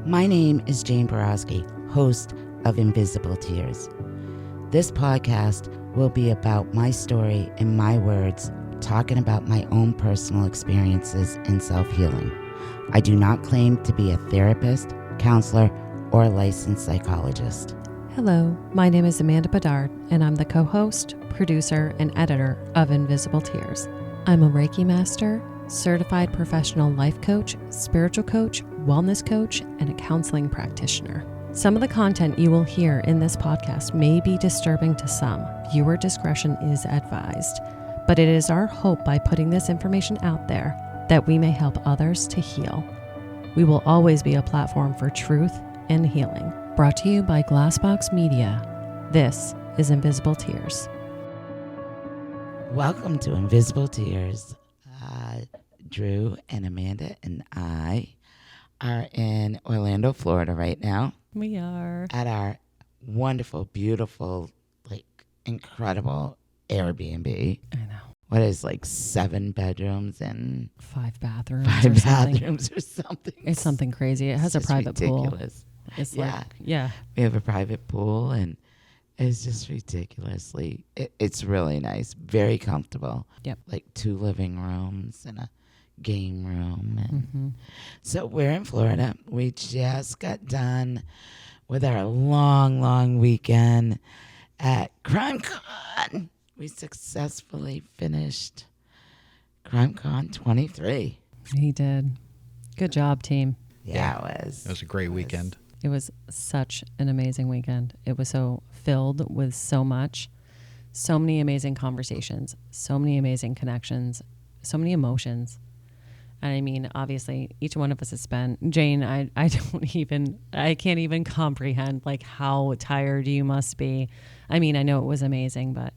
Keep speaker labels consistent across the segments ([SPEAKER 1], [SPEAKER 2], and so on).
[SPEAKER 1] My name is Jane Borowski, host of Invisible Tears. This podcast will be about my story in my words, talking about my own personal experiences in self-healing. I do not claim to be a therapist, counselor, or a licensed psychologist.
[SPEAKER 2] Hello, my name is Amanda Bedard, and I'm the co-host, producer, and editor of Invisible Tears. I'm a Reiki master, certified professional life coach, spiritual coach, wellness coach, and a counseling practitioner. Some of the content you will hear in this podcast may be disturbing to some. Viewer discretion is advised, but it is our hope by putting this information out there that we may help others to heal. We will always be a platform for truth and healing. Brought to you by Glassbox Media. This is Invisible Tears.
[SPEAKER 1] Welcome to Invisible Tears. Drew and Amanda and I are in Orlando, Florida right now.
[SPEAKER 2] We are.
[SPEAKER 1] At our wonderful, beautiful, incredible Airbnb.
[SPEAKER 2] I know.
[SPEAKER 1] What is 7 bedrooms and
[SPEAKER 2] 5 bathrooms.
[SPEAKER 1] 5 bathrooms or something.
[SPEAKER 2] It's something crazy. It has a private
[SPEAKER 1] ridiculous.
[SPEAKER 2] Pool. It's
[SPEAKER 1] yeah. We have a private pool and it's just ridiculously, it's really nice. Very comfortable.
[SPEAKER 2] Yep. 2
[SPEAKER 1] living rooms and a game room. And so we're in Florida. We just got done with our long weekend at CrimeCon. We successfully finished CrimeCon 23.
[SPEAKER 2] He did. Good job, team.
[SPEAKER 1] Yeah, it was.
[SPEAKER 3] It was a great weekend.
[SPEAKER 2] It was such an amazing weekend. It was so filled with so much, so many amazing conversations, so many amazing connections, so many emotions. And I mean, obviously, each one of us has spent, Jane, I can't even comprehend how tired you must be. I mean, I know it was amazing, but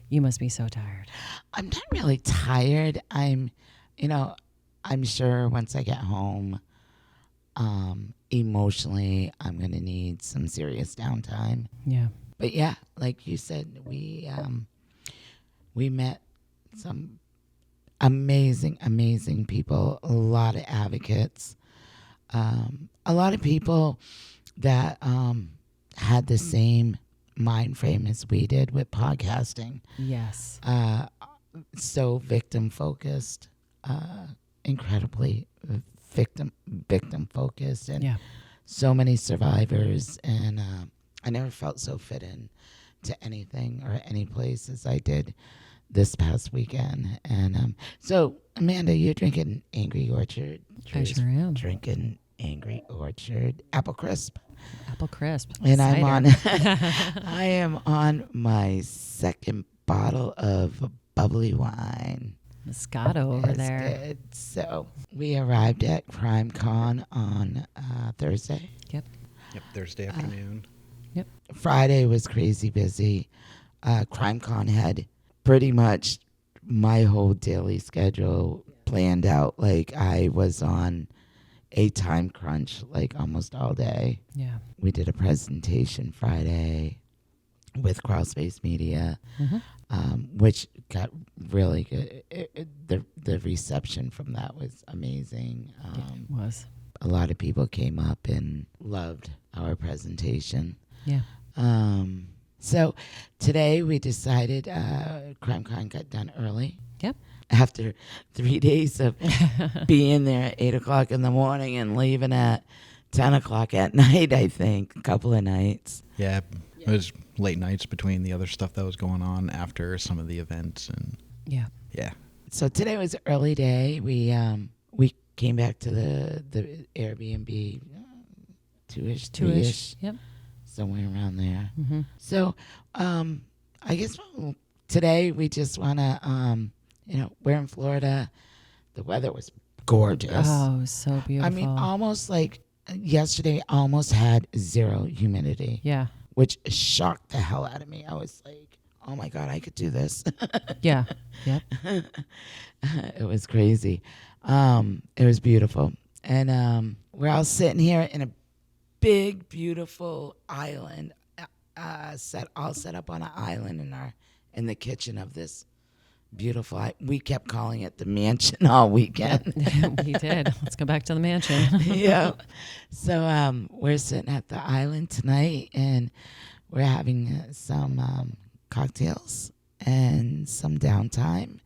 [SPEAKER 2] you must be so tired.
[SPEAKER 1] I'm not really tired. I'm sure once I get home, emotionally, I'm going to need some serious downtime.
[SPEAKER 2] Yeah.
[SPEAKER 1] But yeah, like you said, we met some amazing people, a lot of advocates, a lot of people that had the same mind frame as we did with podcasting.
[SPEAKER 2] Yes.
[SPEAKER 1] So victim focused, incredibly victim focused, and so many survivors. And I never felt so fit in to anything or any place as I did this past weekend. And so, Amanda, you're drinking Angry Orchard.
[SPEAKER 2] I sure am.
[SPEAKER 1] Drinking Angry Orchard Apple Crisp.
[SPEAKER 2] Apple Crisp.
[SPEAKER 1] And
[SPEAKER 2] cider.
[SPEAKER 1] I am on my second bottle of bubbly wine.
[SPEAKER 2] Moscato over there.
[SPEAKER 1] Good. So we arrived at CrimeCon on Thursday.
[SPEAKER 2] Yep,
[SPEAKER 3] Thursday afternoon.
[SPEAKER 2] Yep.
[SPEAKER 1] Friday was crazy busy. CrimeCon had pretty much my whole daily schedule planned out. I was on a time crunch almost all day.
[SPEAKER 2] Yeah.
[SPEAKER 1] We did a presentation Friday with Crossface Media, which got really good. The reception from that was amazing.
[SPEAKER 2] It was.
[SPEAKER 1] A lot of people came up and loved our presentation.
[SPEAKER 2] Yeah.
[SPEAKER 1] So today we decided CrimeCon got done early.
[SPEAKER 2] Yep.
[SPEAKER 1] After 3 days of being there at 8 o'clock in the morning and leaving at 10 o'clock at night, I think, a couple of nights.
[SPEAKER 3] Yeah, it was late nights between the other stuff that was going on after some of the events. And
[SPEAKER 2] Yeah.
[SPEAKER 1] So today was an early day. We came back to the Airbnb two-ish.
[SPEAKER 2] Yep.
[SPEAKER 1] Somewhere around there.
[SPEAKER 2] Mm-hmm.
[SPEAKER 1] So I guess today we just want to, we're in Florida. The weather was gorgeous.
[SPEAKER 2] Oh, so beautiful.
[SPEAKER 1] I mean, almost yesterday, almost had zero humidity.
[SPEAKER 2] Yeah.
[SPEAKER 1] Which shocked the hell out of me. I was like, oh my God, I could do this.
[SPEAKER 2] Yeah. Yep.
[SPEAKER 1] It was crazy. It was beautiful. And we're all sitting here in a big, beautiful island, set up on an island in the kitchen of this beautiful. We kept calling it the mansion all weekend.
[SPEAKER 2] We did. Let's go back to the mansion.
[SPEAKER 1] Yeah. So we're sitting at the island tonight, and we're having some cocktails and some downtime.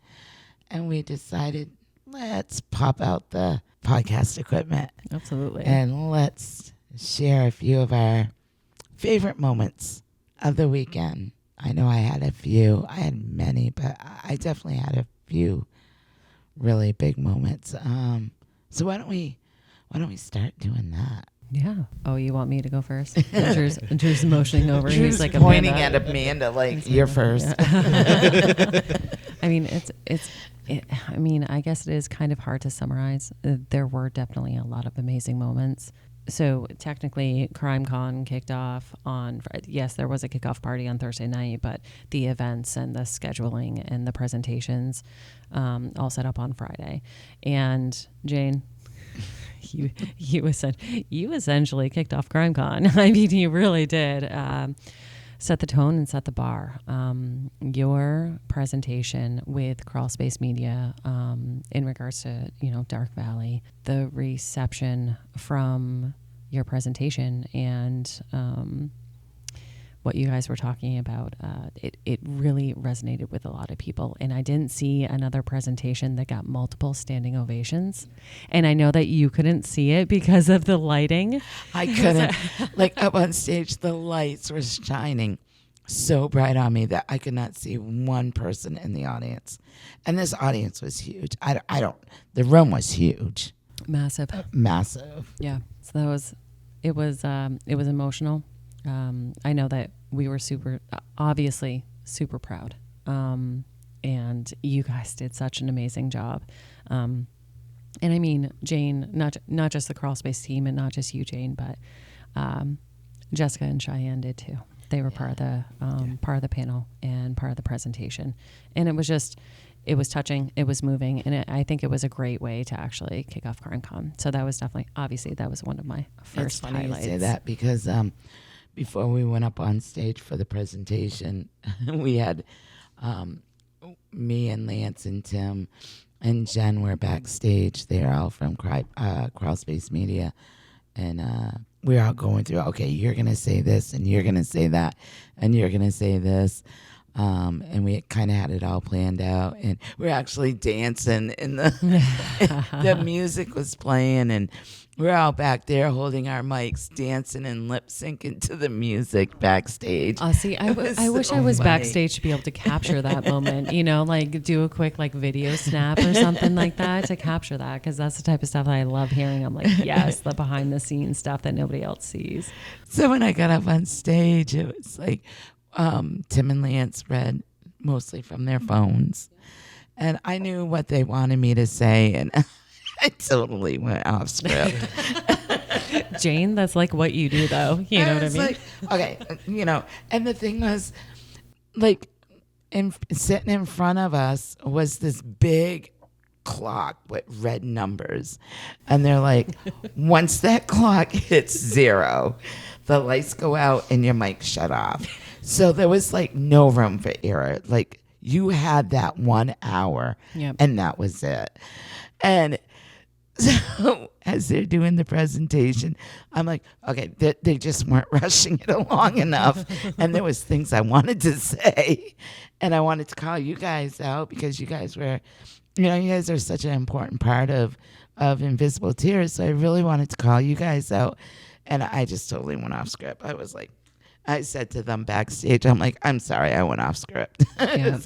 [SPEAKER 1] And we decided, let's pop out the podcast equipment.
[SPEAKER 2] Absolutely.
[SPEAKER 1] And let's share a few of our favorite moments of the weekend. I know I had a few. I had many, but I definitely had a few really big moments. So why don't we start doing that?
[SPEAKER 2] Yeah. Oh, you want me to go first? Drew's motioning over.
[SPEAKER 1] Drew's
[SPEAKER 2] He's like
[SPEAKER 1] pointing
[SPEAKER 2] Amanda.
[SPEAKER 1] at Amanda like, you're first.
[SPEAKER 2] Yeah. I mean, I mean, I guess it is kind of hard to summarize. There were definitely a lot of amazing moments. So technically, CrimeCon kicked off on, yes, there was a kickoff party on Thursday night, but the events and the scheduling and the presentations all set up on Friday. And Jane, you essentially kicked off CrimeCon. I mean, you really did. Set the tone and set the bar. Your presentation with Crawl Space Media in regards to, Dark Valley, the reception from your presentation and what you guys were talking about, it really resonated with a lot of people. And I didn't see another presentation that got multiple standing ovations. And I know that you couldn't see it because of the lighting.
[SPEAKER 1] I couldn't. Like up on stage, the lights were shining so bright on me that I could not see one person in the audience. And this audience was huge. The room was huge.
[SPEAKER 2] Massive.
[SPEAKER 1] Massive.
[SPEAKER 2] Yeah. So it was emotional. I know that we were obviously super proud. And you guys did such an amazing job. And I mean, Jane, not just the Crawl Space team and not just you, Jane, but Jessica and Cheyenne did too. They were part of the panel and part of the presentation. And it was touching, it was moving, and I think it was a great way to actually kick off CrimeCon. So that was obviously one of my first
[SPEAKER 1] funny
[SPEAKER 2] highlights.
[SPEAKER 1] You say that because before we went up on stage for the presentation, we had me and Lance and Tim and Jen were backstage. They're all from Crawl Space Media. And we're all going through, okay, you're going to say this, and you're going to say that, and you're going to say this. And we kind of had it all planned out. And we're actually dancing, and the music was playing, and we're all back there holding our mics, dancing and lip syncing to the music backstage.
[SPEAKER 2] See, I wish I was backstage to be able to capture that moment, like do a quick video snap or something like that to capture that, because that's the type of stuff that I love hearing. I'm like, yes, the behind the scenes stuff that nobody else sees.
[SPEAKER 1] So when I got up on stage, it was like Tim and Lance read mostly from their phones, and I knew what they wanted me to say, and I totally went off script.
[SPEAKER 2] Jane, that's like what you do, though. You know what I mean?
[SPEAKER 1] Like, okay, and the thing was, sitting in front of us was this big clock with red numbers, and they're like, once that clock hits 0, the lights go out and your mic shut off. So there was no room for error. You had that 1 hour,
[SPEAKER 2] yep.
[SPEAKER 1] And that was it. And so as they're doing the presentation, I'm like, okay, they just weren't rushing it along enough. And there was things I wanted to say, and I wanted to call you guys out because you guys were, you guys are such an important part of Invisible Tears. So I really wanted to call you guys out, and I just totally went off script. I said to them backstage, I'm like, I'm sorry, I went off script.
[SPEAKER 2] Yeah.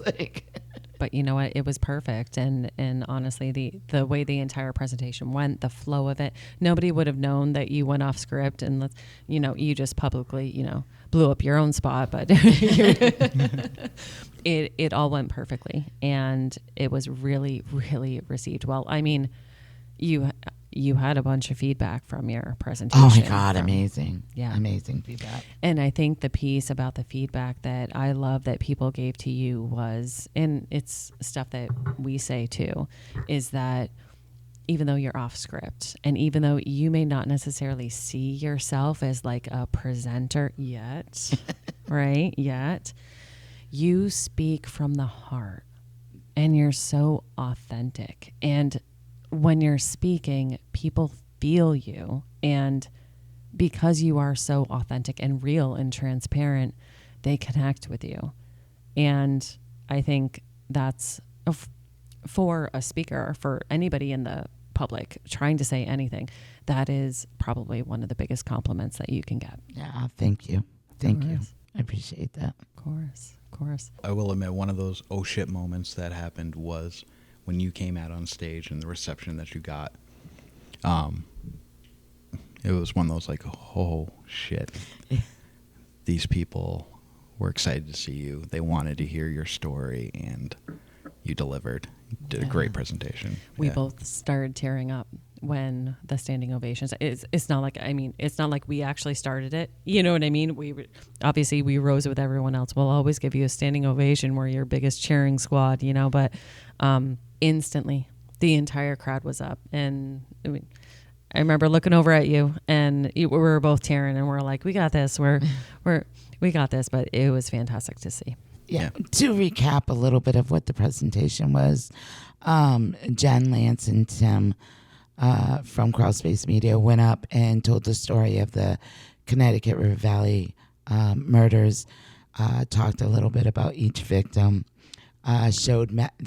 [SPEAKER 2] But you know what? It was perfect. And honestly, the way the entire presentation went, the flow of it, nobody would have known that you went off script and, you just publicly, blew up your own spot. But it all went perfectly. And it was really, really received well. I mean, you had a bunch of feedback from your presentation.
[SPEAKER 1] Oh my God, amazing.
[SPEAKER 2] Yeah.
[SPEAKER 1] Amazing feedback.
[SPEAKER 2] And I think the piece about the feedback that I love that people gave to you was, and it's stuff that we say too, is that even though you're off script and even though you may not necessarily see yourself as a presenter yet, right? Yet, you speak from the heart. and you're so authentic. And when you're speaking, people feel you. And because you are so authentic and real and transparent, they connect with you. And I think that's for a speaker, for anybody in the public trying to say anything, that is probably one of the biggest compliments that you can get.
[SPEAKER 1] Yeah, thank you. Thank you. I appreciate that.
[SPEAKER 2] Of course.
[SPEAKER 3] I will admit, one of those oh shit moments that happened was when you came out on stage and the reception that you got. It was one of those like, oh shit. These people were excited to see you. They wanted to hear your story, and you delivered. You did a great presentation.
[SPEAKER 2] We both started tearing up when the standing ovations. It's not like we actually started it. You know what I mean? We rose with everyone else. We'll always give you a standing ovation. We're your biggest cheering squad, you know. But instantly, the entire crowd was up, and I remember looking over at you, and we were both tearing, and we're like, "We got this. We got this." But it was fantastic to see.
[SPEAKER 1] Yeah. To recap a little bit of what the presentation was, Jen, Lance, and Tim from Crawlspace Media went up and told the story of the Connecticut River Valley murders, talked a little bit about each victim, they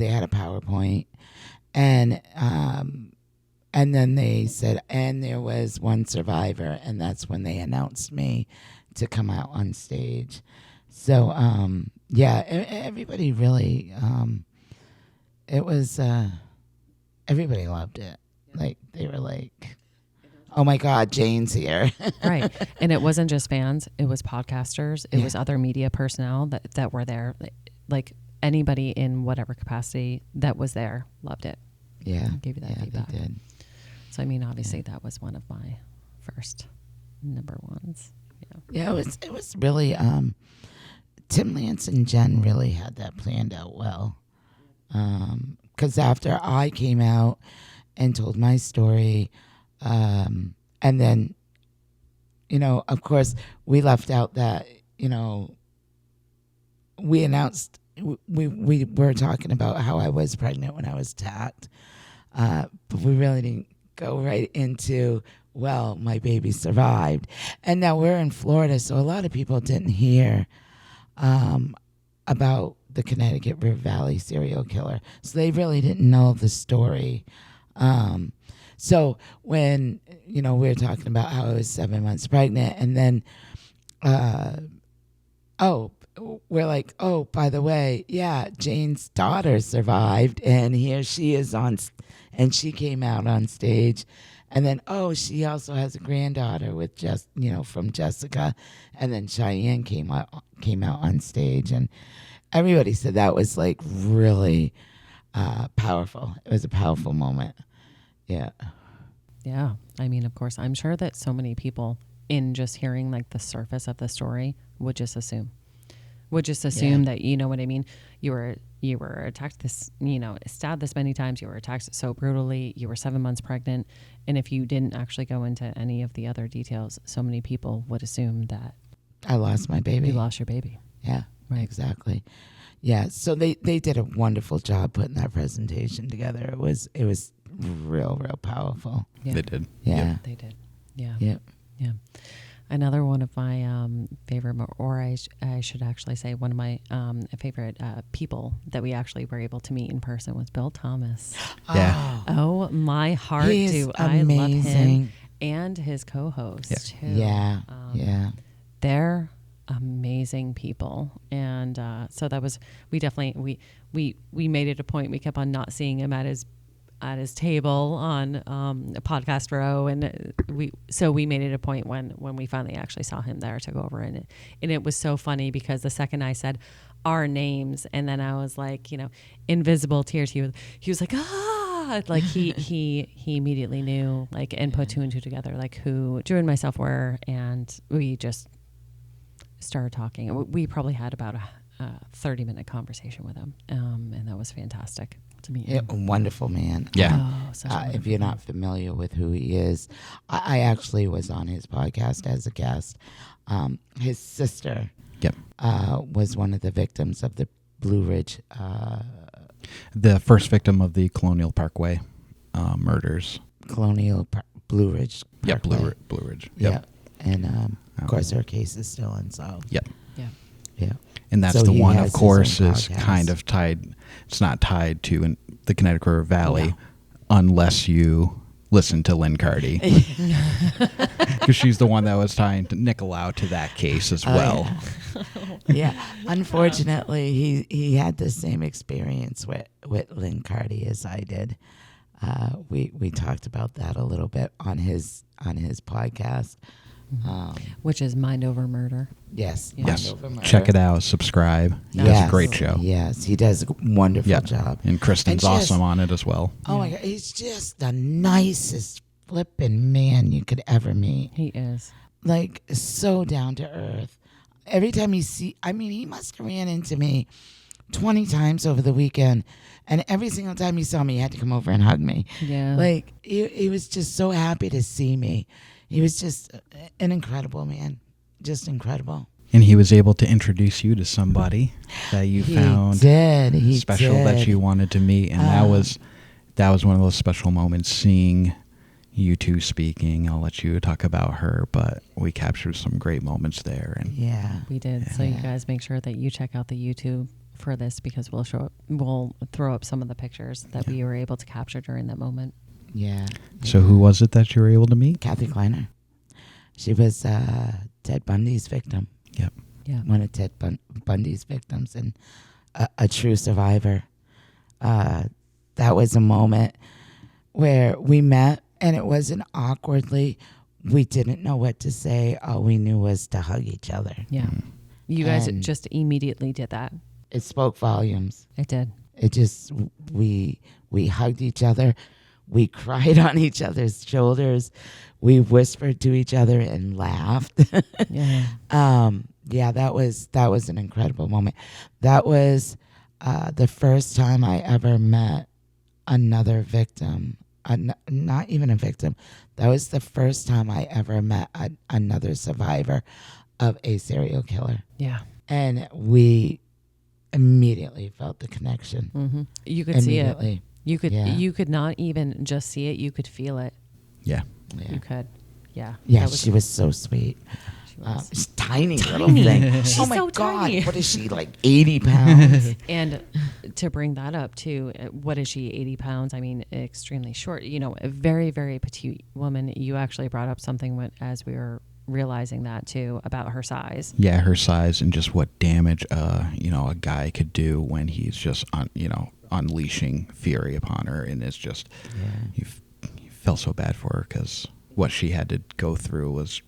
[SPEAKER 1] had a PowerPoint, and then they said, and there was one survivor, and that's when they announced me to come out on stage. So, everybody really, it was, everybody loved it. Like, they were like, oh my God, Jane's here.
[SPEAKER 2] Right. And it wasn't just fans, it was podcasters, it was other media personnel that were there. Like anybody in whatever capacity that was there loved it.
[SPEAKER 1] Yeah.
[SPEAKER 2] I gave you that feedback.
[SPEAKER 1] They did.
[SPEAKER 2] So, I mean, obviously that was one of my first number ones.
[SPEAKER 1] Yeah, it was really, Tim, Lance, and Jen really had that planned out well. Because after I came out and told my story, and then, of course, we left out that, we announced, we were talking about how I was pregnant when I was attacked, but we really didn't go right into, well, my baby survived. And now we're in Florida, so a lot of people didn't hear about the Connecticut River Valley serial killer. So they really didn't know the story. So when, we were talking about how I was 7 months pregnant, and then, we're like, oh, by the way, yeah, Jane's daughter survived, and here she is and she came out on stage. And then, she also has a granddaughter with from Jessica. And then Cheyenne came out on stage, and everybody said that was like really powerful. It was a powerful moment. Yeah.
[SPEAKER 2] Yeah. I mean, of course, I'm sure that so many people in just hearing like the surface of the story would just assume that, you know what I mean? You were attacked stabbed this many times. You were attacked so brutally. You were 7 months pregnant. And if you didn't actually go into any of the other details, so many people would assume that
[SPEAKER 1] I lost my baby.
[SPEAKER 2] You lost your baby.
[SPEAKER 1] Yeah,
[SPEAKER 2] right.
[SPEAKER 1] Exactly. Yeah. So they did a wonderful job putting that presentation together. It was real powerful.
[SPEAKER 2] Yeah.
[SPEAKER 3] They did.
[SPEAKER 1] Yeah.
[SPEAKER 3] Yep.
[SPEAKER 2] They did. Yeah.
[SPEAKER 1] Yep.
[SPEAKER 2] Yeah. Another one of my favorite, or I should actually say one of my favorite people that we actually were able to meet in person was Bill Thomas.
[SPEAKER 3] Yeah.
[SPEAKER 2] Oh, my heart. I love him and his co-host too.
[SPEAKER 1] Yeah.
[SPEAKER 2] They're amazing people. And so that was, we definitely, we made it a point. We kept on not seeing him at his table on a podcast row, and we made it a point when we finally actually saw him there to go over, and it was so funny because the second I said our names, and then I was like, invisible tears, he was like, like he immediately knew, like, and put two and two together, like who Drew and myself were, and we just started talking. We probably had about a 30-minute conversation with him, and that was fantastic to meet him.
[SPEAKER 1] A wonderful man.
[SPEAKER 3] Yeah.
[SPEAKER 1] If you're not familiar with who he is, I actually was on his podcast as a guest. His sister was one of the victims of the Blue Ridge
[SPEAKER 3] The first victim of the Colonial Parkway murders.
[SPEAKER 1] Blue Ridge.
[SPEAKER 3] Yep,
[SPEAKER 1] Parkway.
[SPEAKER 3] Blue Ridge.
[SPEAKER 1] Yep. And of course, her case is still unsolved.
[SPEAKER 3] Yep.
[SPEAKER 2] Yeah.
[SPEAKER 1] Yeah.
[SPEAKER 3] And that's
[SPEAKER 1] So
[SPEAKER 3] the
[SPEAKER 1] he
[SPEAKER 3] one,
[SPEAKER 1] has
[SPEAKER 3] of
[SPEAKER 1] his
[SPEAKER 3] course,
[SPEAKER 1] own
[SPEAKER 3] is
[SPEAKER 1] podcast.
[SPEAKER 3] kind of tied. It's not tied to the Connecticut River Valley
[SPEAKER 1] No.
[SPEAKER 3] unless you listen to Lynn Carty. Because she's the one that was tying to Nicolau to that case as well.
[SPEAKER 1] Yeah. Unfortunately, he had the same experience with Lynn Carty as I did. We talked about that a little bit on his podcast.
[SPEAKER 2] Which is Mind Over Murder.
[SPEAKER 1] Yes.
[SPEAKER 2] Yeah.
[SPEAKER 3] Yes.
[SPEAKER 1] Mind Over Murder.
[SPEAKER 3] Check it out. Subscribe. He does a great show.
[SPEAKER 1] Yes, he does a wonderful job.
[SPEAKER 3] And Kristen's
[SPEAKER 1] And just-
[SPEAKER 3] awesome on it as well.
[SPEAKER 1] Oh my God, he's just the nicest flipping man you could ever meet.
[SPEAKER 2] He is.
[SPEAKER 1] Like, so down to earth. Every time he must have ran into me 20 times over the weekend, and every single time he saw me, he had to come over and hug me.
[SPEAKER 2] Yeah.
[SPEAKER 1] Like, he was just so happy to see me. He was just an incredible man. Just incredible.
[SPEAKER 3] And he was able to introduce you to somebody that you found
[SPEAKER 1] He
[SPEAKER 3] special
[SPEAKER 1] did.
[SPEAKER 3] that you wanted to meet. And that was one of those special moments, seeing you two speaking. I'll let you talk about her, but we captured some great moments there. And
[SPEAKER 1] Yeah.
[SPEAKER 2] We did. So you guys make sure that you check out the YouTube for this, because we'll throw up some of the pictures that we were able to capture during that moment.
[SPEAKER 1] Yeah.
[SPEAKER 3] so who was it that you were able to meet?
[SPEAKER 1] Kathy Kleiner. She was Ted Bundy's victim.
[SPEAKER 3] Yep.
[SPEAKER 2] Yeah.
[SPEAKER 1] One of Ted Bundy's victims, and a true survivor. That was a moment where we met, and it wasn't awkwardly. We didn't know what to say. All we knew was to hug each other.
[SPEAKER 2] Yeah. You guys
[SPEAKER 1] And-
[SPEAKER 2] just immediately did that.
[SPEAKER 1] It spoke volumes.
[SPEAKER 2] It did.
[SPEAKER 1] It just, we hugged each other. We cried on each other's shoulders. We whispered to each other and laughed.
[SPEAKER 2] Yeah.
[SPEAKER 1] That was an incredible moment. That was the first time I ever met another victim. Not even a victim. That was the first time I ever met another survivor of a serial killer.
[SPEAKER 2] Yeah.
[SPEAKER 1] And we immediately felt the connection.
[SPEAKER 2] Mm-hmm. You could see it.
[SPEAKER 1] Immediately.
[SPEAKER 2] You could not even just see it. You could feel it.
[SPEAKER 3] Yeah.
[SPEAKER 1] Yeah.
[SPEAKER 2] You could. Yeah.
[SPEAKER 1] Yeah,
[SPEAKER 2] That was-
[SPEAKER 1] she was so sweet.
[SPEAKER 2] she was.
[SPEAKER 1] She's tiny little
[SPEAKER 2] Tiny.
[SPEAKER 1] thing.
[SPEAKER 2] She's
[SPEAKER 1] Oh my
[SPEAKER 2] so
[SPEAKER 1] God.
[SPEAKER 2] tiny.
[SPEAKER 1] What is she, like 80 pounds?
[SPEAKER 2] And to bring that up too, what is she, 80 pounds? I mean, extremely short, a very, very petite woman. You actually brought up something as we were realizing that too, about her size.
[SPEAKER 3] Yeah, her size and just what damage, a guy could do when he's just, unleashing fury upon her. And it's just, you felt so bad for her because what she had to go through was,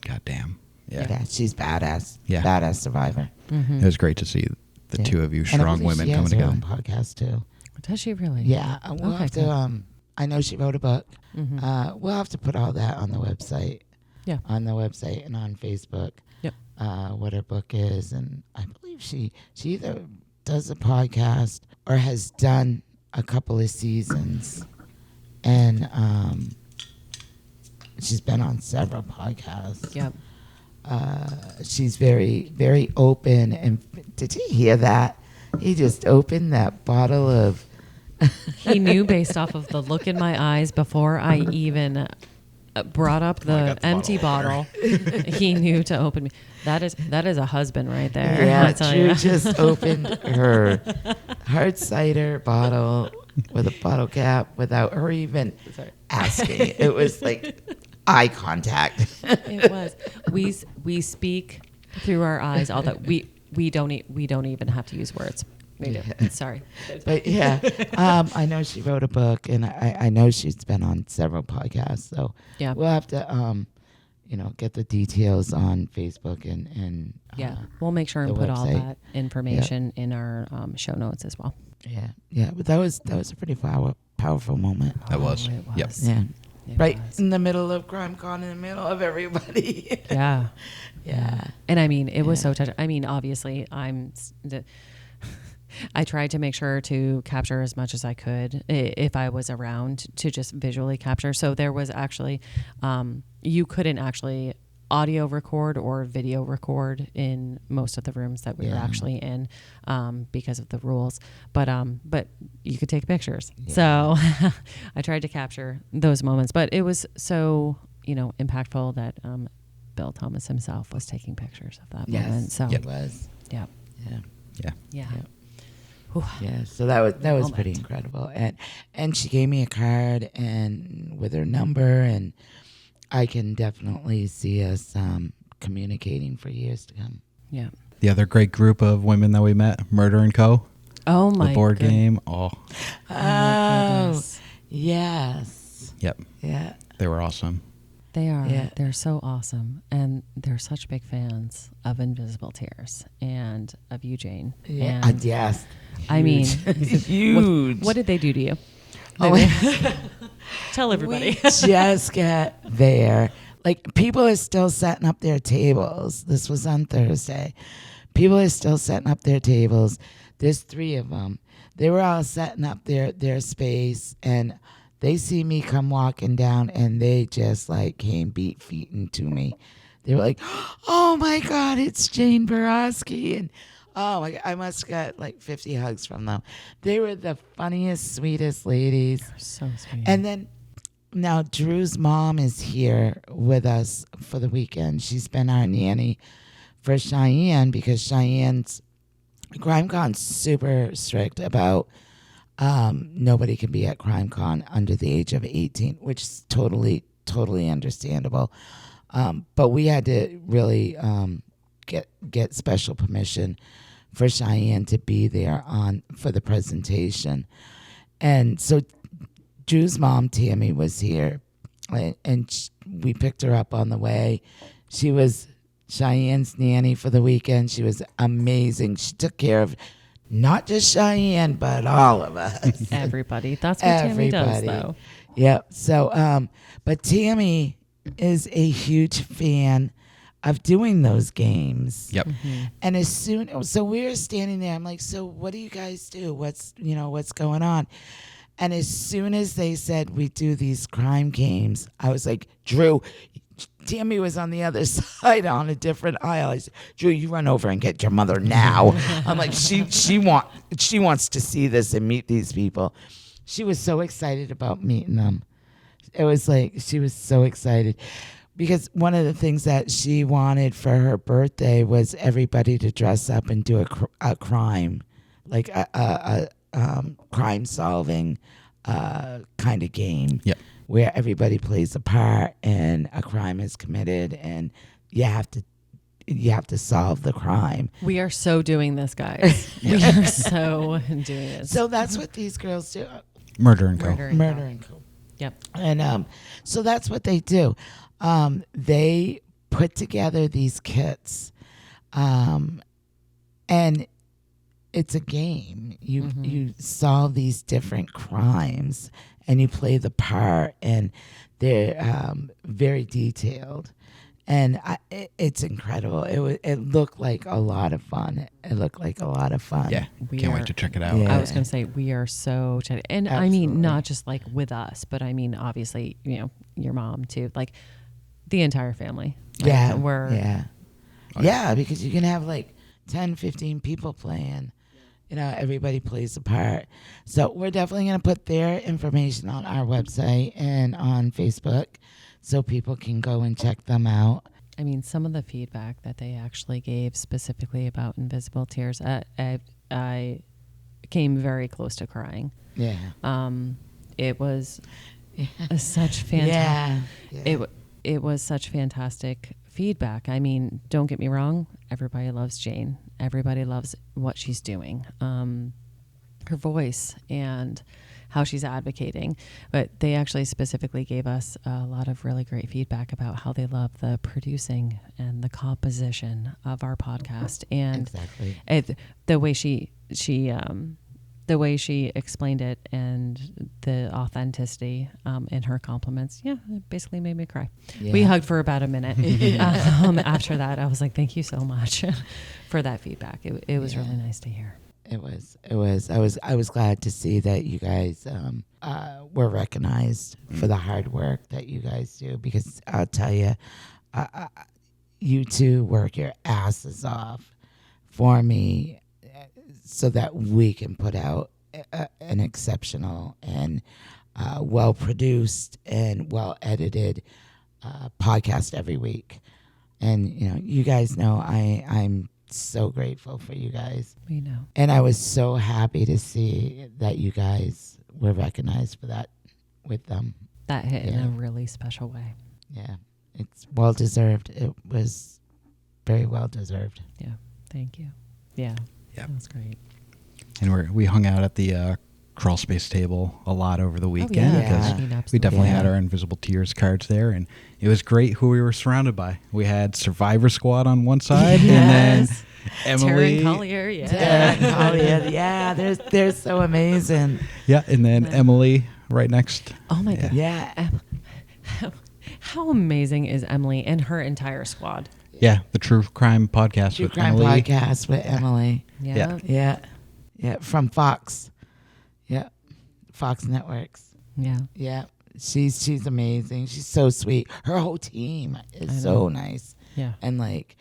[SPEAKER 3] goddamn. Yeah.
[SPEAKER 1] She's badass.
[SPEAKER 3] Yeah.
[SPEAKER 1] Badass survivor.
[SPEAKER 2] Mm-hmm.
[SPEAKER 3] It was great to see the two of you
[SPEAKER 1] And I
[SPEAKER 3] strong
[SPEAKER 1] believe
[SPEAKER 3] women
[SPEAKER 1] she
[SPEAKER 3] coming
[SPEAKER 1] has her
[SPEAKER 3] together.
[SPEAKER 1] own podcast too.
[SPEAKER 2] Does she really?
[SPEAKER 1] Yeah, we'll
[SPEAKER 2] Okay,
[SPEAKER 1] have to.
[SPEAKER 2] good.
[SPEAKER 1] I know she wrote a book.
[SPEAKER 2] Mm-hmm.
[SPEAKER 1] We'll have to put all that on the website.
[SPEAKER 2] Yeah.
[SPEAKER 1] On the website and on Facebook.
[SPEAKER 2] Yep.
[SPEAKER 1] What her book is, and I believe she either does a podcast or has done a couple of seasons, and she's been on several podcasts.
[SPEAKER 2] Yep.
[SPEAKER 1] She's very, very open. And did you hear that? He just opened that bottle of.
[SPEAKER 2] He knew based off of the look in my eyes before I even brought up the empty bottle. He knew to open me. That is a husband right there.
[SPEAKER 1] Yeah,
[SPEAKER 2] I'll tell
[SPEAKER 1] Drew
[SPEAKER 2] you.
[SPEAKER 1] just opened her hard cider bottle with a bottle cap without her even asking. It was like eye contact.
[SPEAKER 2] It was. We speak through our eyes. All that we don't even have to use words. We do. Sorry.
[SPEAKER 1] But yeah, I know she wrote a book, and I know she's been on several podcasts. So
[SPEAKER 2] Yeah.
[SPEAKER 1] we'll have to get the details on Facebook and
[SPEAKER 2] Yeah, we'll make sure and
[SPEAKER 1] the
[SPEAKER 2] put all
[SPEAKER 1] website.
[SPEAKER 2] that information in our show notes as well.
[SPEAKER 1] Yeah. But that was a pretty powerful moment.
[SPEAKER 3] That was.
[SPEAKER 2] Oh, it
[SPEAKER 3] Yep.
[SPEAKER 2] was.
[SPEAKER 1] Yeah.
[SPEAKER 2] It
[SPEAKER 1] Right
[SPEAKER 2] was.
[SPEAKER 1] in the middle of CrimeCon, in the middle of everybody.
[SPEAKER 2] Yeah.
[SPEAKER 1] Yeah.
[SPEAKER 2] And I mean, it was
[SPEAKER 1] Yeah.
[SPEAKER 2] so touching. I mean, obviously, I tried to make sure to capture as much as I could if I was around to just visually capture. So there was actually, you couldn't actually audio record or video record in most of the rooms that we were actually in, because of the rules. But you could take pictures. Yeah. So I tried to capture those moments, but it was so, impactful that Bill Thomas himself was taking pictures of that moment. So
[SPEAKER 1] it was.
[SPEAKER 2] Yeah.
[SPEAKER 1] Yeah.
[SPEAKER 2] Yeah.
[SPEAKER 1] Yeah. Yeah, so that was pretty incredible, and she gave me a card and with her number, and I can definitely see us communicating for years to come.
[SPEAKER 2] Yeah.
[SPEAKER 3] The other great group of women that we met, Murder and Co.
[SPEAKER 2] Oh my!
[SPEAKER 3] The board game. Oh.
[SPEAKER 1] Yes.
[SPEAKER 3] Yep.
[SPEAKER 1] Yeah.
[SPEAKER 3] They were awesome.
[SPEAKER 2] They are.
[SPEAKER 1] Yeah.
[SPEAKER 2] They're so awesome. And they're such big fans of Invisible Tears and of you, Jane.
[SPEAKER 1] Yeah.
[SPEAKER 2] And
[SPEAKER 1] Yes.
[SPEAKER 2] I mean,
[SPEAKER 1] huge.
[SPEAKER 2] What did they do to you? Tell everybody.
[SPEAKER 1] We just got there. Like, people are still setting up their tables. This was on Thursday. People are still setting up their tables. There's 3 of them. They were all setting up their space, and they see me come walking down, and they just came beat feet into me. They were like, "Oh my God, it's Jane Borowski!" And oh my God, I must have got 50 hugs from them. They were the funniest, sweetest ladies.
[SPEAKER 2] They're so sweet.
[SPEAKER 1] And then now Drew's mom is here with us for the weekend. She's been our nanny for Cheyenne, because Cheyenne's CrimeCon's super strict about nobody can be at CrimeCon under the age of 18, which is totally understandable. But we had to really get special permission for Cheyenne to be there for the presentation. And so Drew's mom, Tammy, was here, and we picked her up on the way. She was Cheyenne's nanny for the weekend. She was amazing. She took care of not just Cheyenne, but all of us.
[SPEAKER 2] Everybody. That's what Tammy does, though.
[SPEAKER 1] Yeah. So, but Tammy is a huge fan of doing those games.
[SPEAKER 3] Yep.
[SPEAKER 2] Mm-hmm.
[SPEAKER 1] And so we were standing there. I'm like, "So what do you guys do? What's going on?" And as soon as they said we do these crime games, I was like, "Drew." Tammy was on the other side on a different aisle. I said, "Drew, you run over and get your mother now." I'm like, she wants to see this and meet these people. She was so excited about meeting them. It was like she was so excited, because one of the things that she wanted for her birthday was everybody to dress up and do a crime, like a crime solving kind of game.
[SPEAKER 3] Yep.
[SPEAKER 1] Where everybody plays a part and a crime is committed, and you have to solve the crime.
[SPEAKER 2] We are so doing this, guys. We are so doing this.
[SPEAKER 1] So that's what these girls do.
[SPEAKER 3] Murder and Co.
[SPEAKER 1] Murder and Co.
[SPEAKER 2] Yep.
[SPEAKER 1] And so that's what they do. They put together these kits, and it's a game. You solve these different crimes, and you play the part, and they're very detailed, and it's incredible. It looked like a lot of fun.
[SPEAKER 3] Yeah, can't wait to check it out.
[SPEAKER 1] Yeah.
[SPEAKER 2] I was going to say, we are so excited. And
[SPEAKER 1] Absolutely.
[SPEAKER 2] I mean, not just with us, but I mean, obviously, your mom too, the entire family.
[SPEAKER 1] Yeah, because you can have 10, 15 people playing. Everybody plays a part. So we're definitely going to put their information on our website and on Facebook so people can go and check them out.
[SPEAKER 2] I mean, some of the feedback that they actually gave specifically about Invisible Tears, I came very close to crying.
[SPEAKER 1] Yeah.
[SPEAKER 2] It was such fantastic.
[SPEAKER 1] Yeah.
[SPEAKER 2] It was such fantastic feedback. I mean, don't get me wrong. Everybody loves Jane. Everybody loves what she's doing. Her voice and how she's advocating. But they actually specifically gave us a lot of really great feedback about how they love the producing and the composition of our podcast. And
[SPEAKER 1] exactly.
[SPEAKER 2] The way she explained it and the authenticity in her compliments, it basically made me cry.
[SPEAKER 1] Yeah.
[SPEAKER 2] We hugged for about a minute. After that, I was like, thank you so much for that feedback. It was really nice to hear.
[SPEAKER 1] It was. I was glad to see that you guys were recognized for the hard work that you guys do, because I'll tell you, you two work your asses off for me so that we can put out an exceptional and well-produced and well-edited podcast every week. And, you guys know I'm so grateful for you guys.
[SPEAKER 2] We know.
[SPEAKER 1] And I was so happy to see that you guys were recognized for that with them.
[SPEAKER 2] That hit in a really special way.
[SPEAKER 1] Yeah. It's well-deserved. It was very well-deserved.
[SPEAKER 2] Yeah. Thank you. Yeah.
[SPEAKER 3] Yep.
[SPEAKER 2] That was great.
[SPEAKER 3] And we hung out at the crawl space table a lot over the weekend because we definitely had our Invisible Tears cards there, and it was great who we were surrounded by. We had Survivor Squad on one side, and then Emily,
[SPEAKER 2] Taryn Collier,
[SPEAKER 1] Taryn Collier, yeah, they're so amazing.
[SPEAKER 3] Yeah, and then Emily right next.
[SPEAKER 2] Oh my God,
[SPEAKER 1] yeah.
[SPEAKER 2] How amazing is Emily and her entire squad?
[SPEAKER 3] Yeah, the True Crime Podcast with Emily.
[SPEAKER 1] Podcast with Emily.
[SPEAKER 2] Yeah.
[SPEAKER 1] Yeah, from Fox. Yeah, Fox Networks.
[SPEAKER 2] Yeah.
[SPEAKER 1] Yeah, she's amazing. She's so sweet. Her whole team is so nice.
[SPEAKER 2] Yeah.
[SPEAKER 1] And like,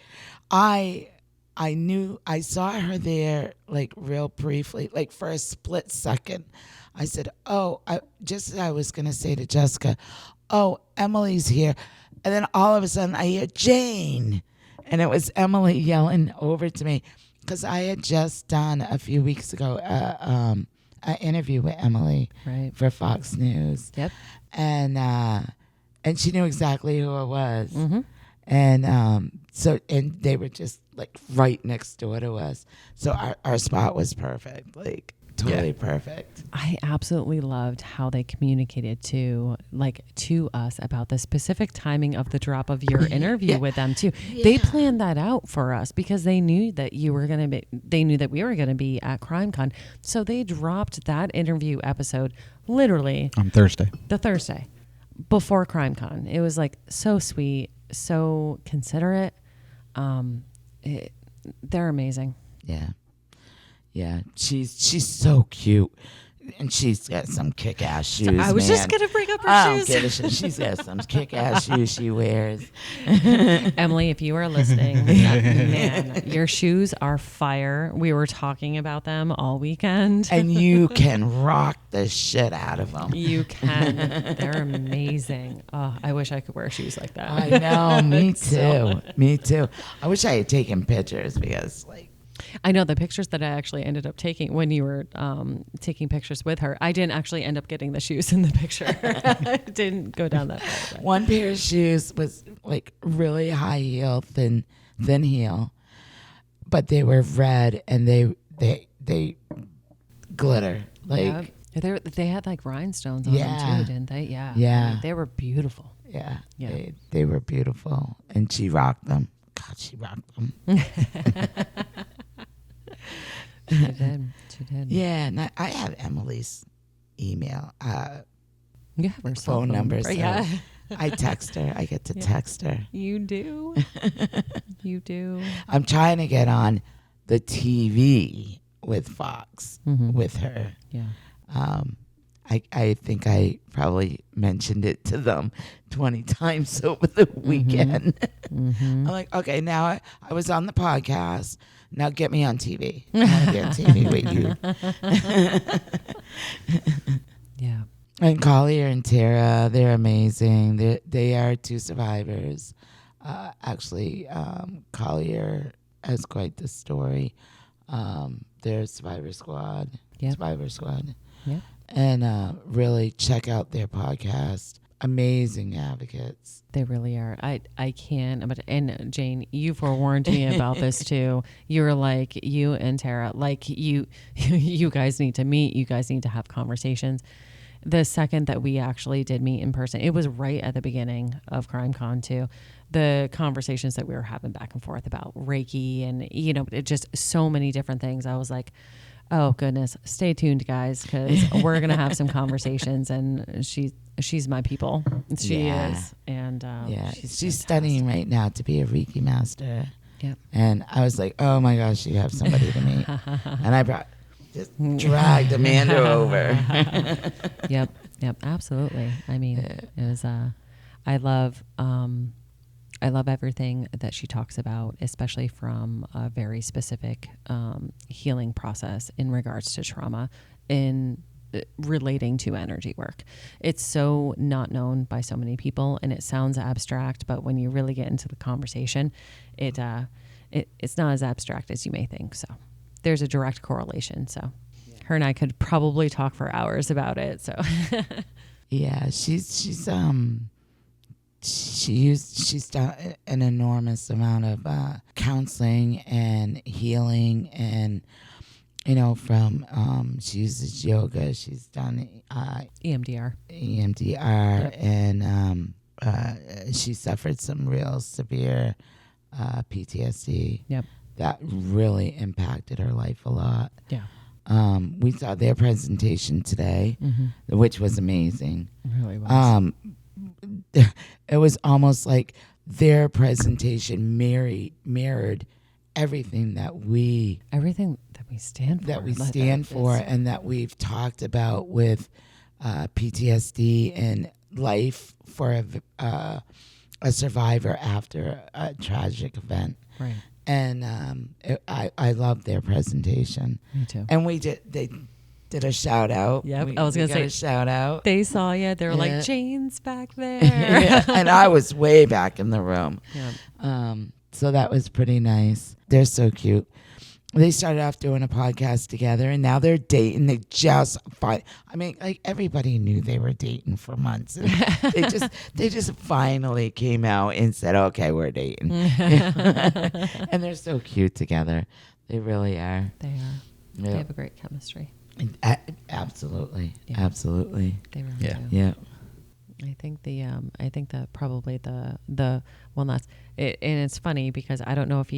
[SPEAKER 1] I saw her there like real briefly, like for a split second. I said, I was gonna say to Jessica, oh, Emily's here. And then all of a sudden I hear Jane. And it was Emily yelling over to me because I had just done a few weeks ago an interview with Emily for Fox News.
[SPEAKER 2] Yep.
[SPEAKER 1] And she knew exactly who I was.
[SPEAKER 2] Mm-hmm.
[SPEAKER 1] And and they were just like right next door to us. So our spot was perfect. Like totally perfect.
[SPEAKER 2] I absolutely loved how they communicated to us about the specific timing of the drop of your interview with them too. Yeah. They planned that out for us because they knew that we were going to be at CrimeCon. So they dropped that interview episode literally
[SPEAKER 3] on Thursday.
[SPEAKER 2] The Thursday before CrimeCon. It was like so sweet, so considerate. They're amazing.
[SPEAKER 1] Yeah. Yeah, she's so cute, and she's got some kick-ass shoes.
[SPEAKER 2] I was just gonna bring up her shoes.
[SPEAKER 1] She's got some kick-ass shoes she wears.
[SPEAKER 2] Emily, if you are listening, man, your shoes are fire. We were talking about them all weekend,
[SPEAKER 1] and you can rock the shit out of them.
[SPEAKER 2] You can. They're amazing. Oh, I wish I could wear shoes like that.
[SPEAKER 1] I know. Me too. Me too. I wish I had taken pictures because, like.
[SPEAKER 2] I know the pictures that I actually ended up taking when you were taking pictures with her. I didn't actually end up getting the shoes in the picture. I didn't go down that path.
[SPEAKER 1] One pair of shoes was like really high heel, thin heel, but they were red and they glitter like.
[SPEAKER 2] Yeah. They had like rhinestones on them too, didn't they? Yeah.
[SPEAKER 1] Yeah.
[SPEAKER 2] I mean, they were beautiful.
[SPEAKER 1] Yeah. They were beautiful, and she rocked them. God, she rocked them.
[SPEAKER 2] She did.
[SPEAKER 1] Yeah, and I have Emily's email.
[SPEAKER 2] You have her
[SPEAKER 1] phone number. So
[SPEAKER 2] yeah.
[SPEAKER 1] I text her. I get to text her.
[SPEAKER 2] You do. You do.
[SPEAKER 1] I'm trying to get on the TV with Fox with her.
[SPEAKER 2] Yeah.
[SPEAKER 1] I think I probably mentioned it to them 20 times over the weekend. I'm like, okay, now I was on the podcast. Now get me on TV. I want to be on TV with you.
[SPEAKER 2] Yeah.
[SPEAKER 1] And Collier and Tara, they're amazing. They are two survivors. Actually, Collier has quite the story. They're Survivor Squad.
[SPEAKER 2] Yep.
[SPEAKER 1] Survivor Squad.
[SPEAKER 2] Yeah.
[SPEAKER 1] And really check out their podcast. Amazing advocates.
[SPEAKER 2] They really are. I can't. But and Jane, you forewarned me about this too. You were like, you and Tara, like you guys need to meet. You guys need to have conversations. The second that we actually did meet in person, it was right at the beginning of CrimeCon too. The conversations that we were having back and forth about Reiki and it just so many different things. I was like, oh goodness, stay tuned, guys, because we're gonna have some conversations. And she's my people. She is, and
[SPEAKER 1] she's studying right now to be a Reiki master.
[SPEAKER 2] Yep.
[SPEAKER 1] And I was like, oh my gosh, you have somebody to meet. And I dragged Amanda over.
[SPEAKER 2] Yep, absolutely. I mean, it was. I love. I love everything that she talks about, especially from a very specific healing process in regards to trauma in relating to energy work. It's so not known by so many people, and it sounds abstract, but when you really get into the conversation, it's not as abstract as you may think. So there's a direct correlation. So her and I could probably talk for hours about it. So
[SPEAKER 1] yeah, she's done an enormous amount of counseling and healing, and from she uses yoga. She's done
[SPEAKER 2] EMDR,
[SPEAKER 1] yep. And she suffered some real severe PTSD.
[SPEAKER 2] Yep.
[SPEAKER 1] That really impacted her life a lot.
[SPEAKER 2] Yeah.
[SPEAKER 1] We saw their presentation today, which was amazing.
[SPEAKER 2] It really was.
[SPEAKER 1] It was almost like their presentation mirrored everything that we stand for, and that we've talked about with PTSD and life for a survivor after a tragic event.
[SPEAKER 2] Right.
[SPEAKER 1] And I loved their presentation.
[SPEAKER 2] Me too.
[SPEAKER 1] And they did a shout out.
[SPEAKER 2] Yeah, I was going to say
[SPEAKER 1] a shout out.
[SPEAKER 2] They saw you. They were like, Jane's back there.
[SPEAKER 1] Yeah, and I was way back in the room.
[SPEAKER 2] Yeah.
[SPEAKER 1] So that was pretty nice. They're so cute. They started off doing a podcast together, and now they're dating. They just everybody knew they were dating for months. And they just finally came out and said, "Okay, we're dating." And they're so cute together. They really are.
[SPEAKER 2] They are.
[SPEAKER 1] Yep.
[SPEAKER 2] They have a great chemistry.
[SPEAKER 1] Absolutely,
[SPEAKER 2] Yeah.
[SPEAKER 1] absolutely.
[SPEAKER 2] They really
[SPEAKER 3] Yeah.
[SPEAKER 2] do.
[SPEAKER 1] Yeah.
[SPEAKER 2] I think that probably the well, that's it, and it's funny because I don't know if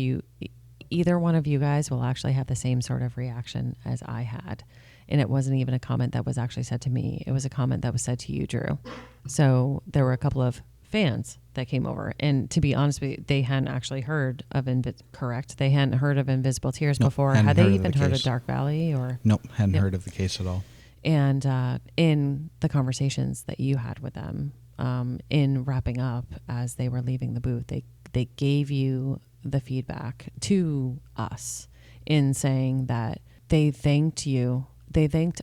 [SPEAKER 2] either one of you guys will actually have the same sort of reaction as I had. And it wasn't even a comment that was actually said to me. It was a comment that was said to you, Drew. So there were a couple of fans that came over. And to be honest with you, they hadn't actually heard of correct? They hadn't heard of Invisible Tears before. Had they even heard of Dark Valley? Or
[SPEAKER 3] Nope, hadn't heard of the case at all.
[SPEAKER 2] And in the conversations that you had with them, in wrapping up as they were leaving the booth, they gave you the feedback to us in saying that they thanked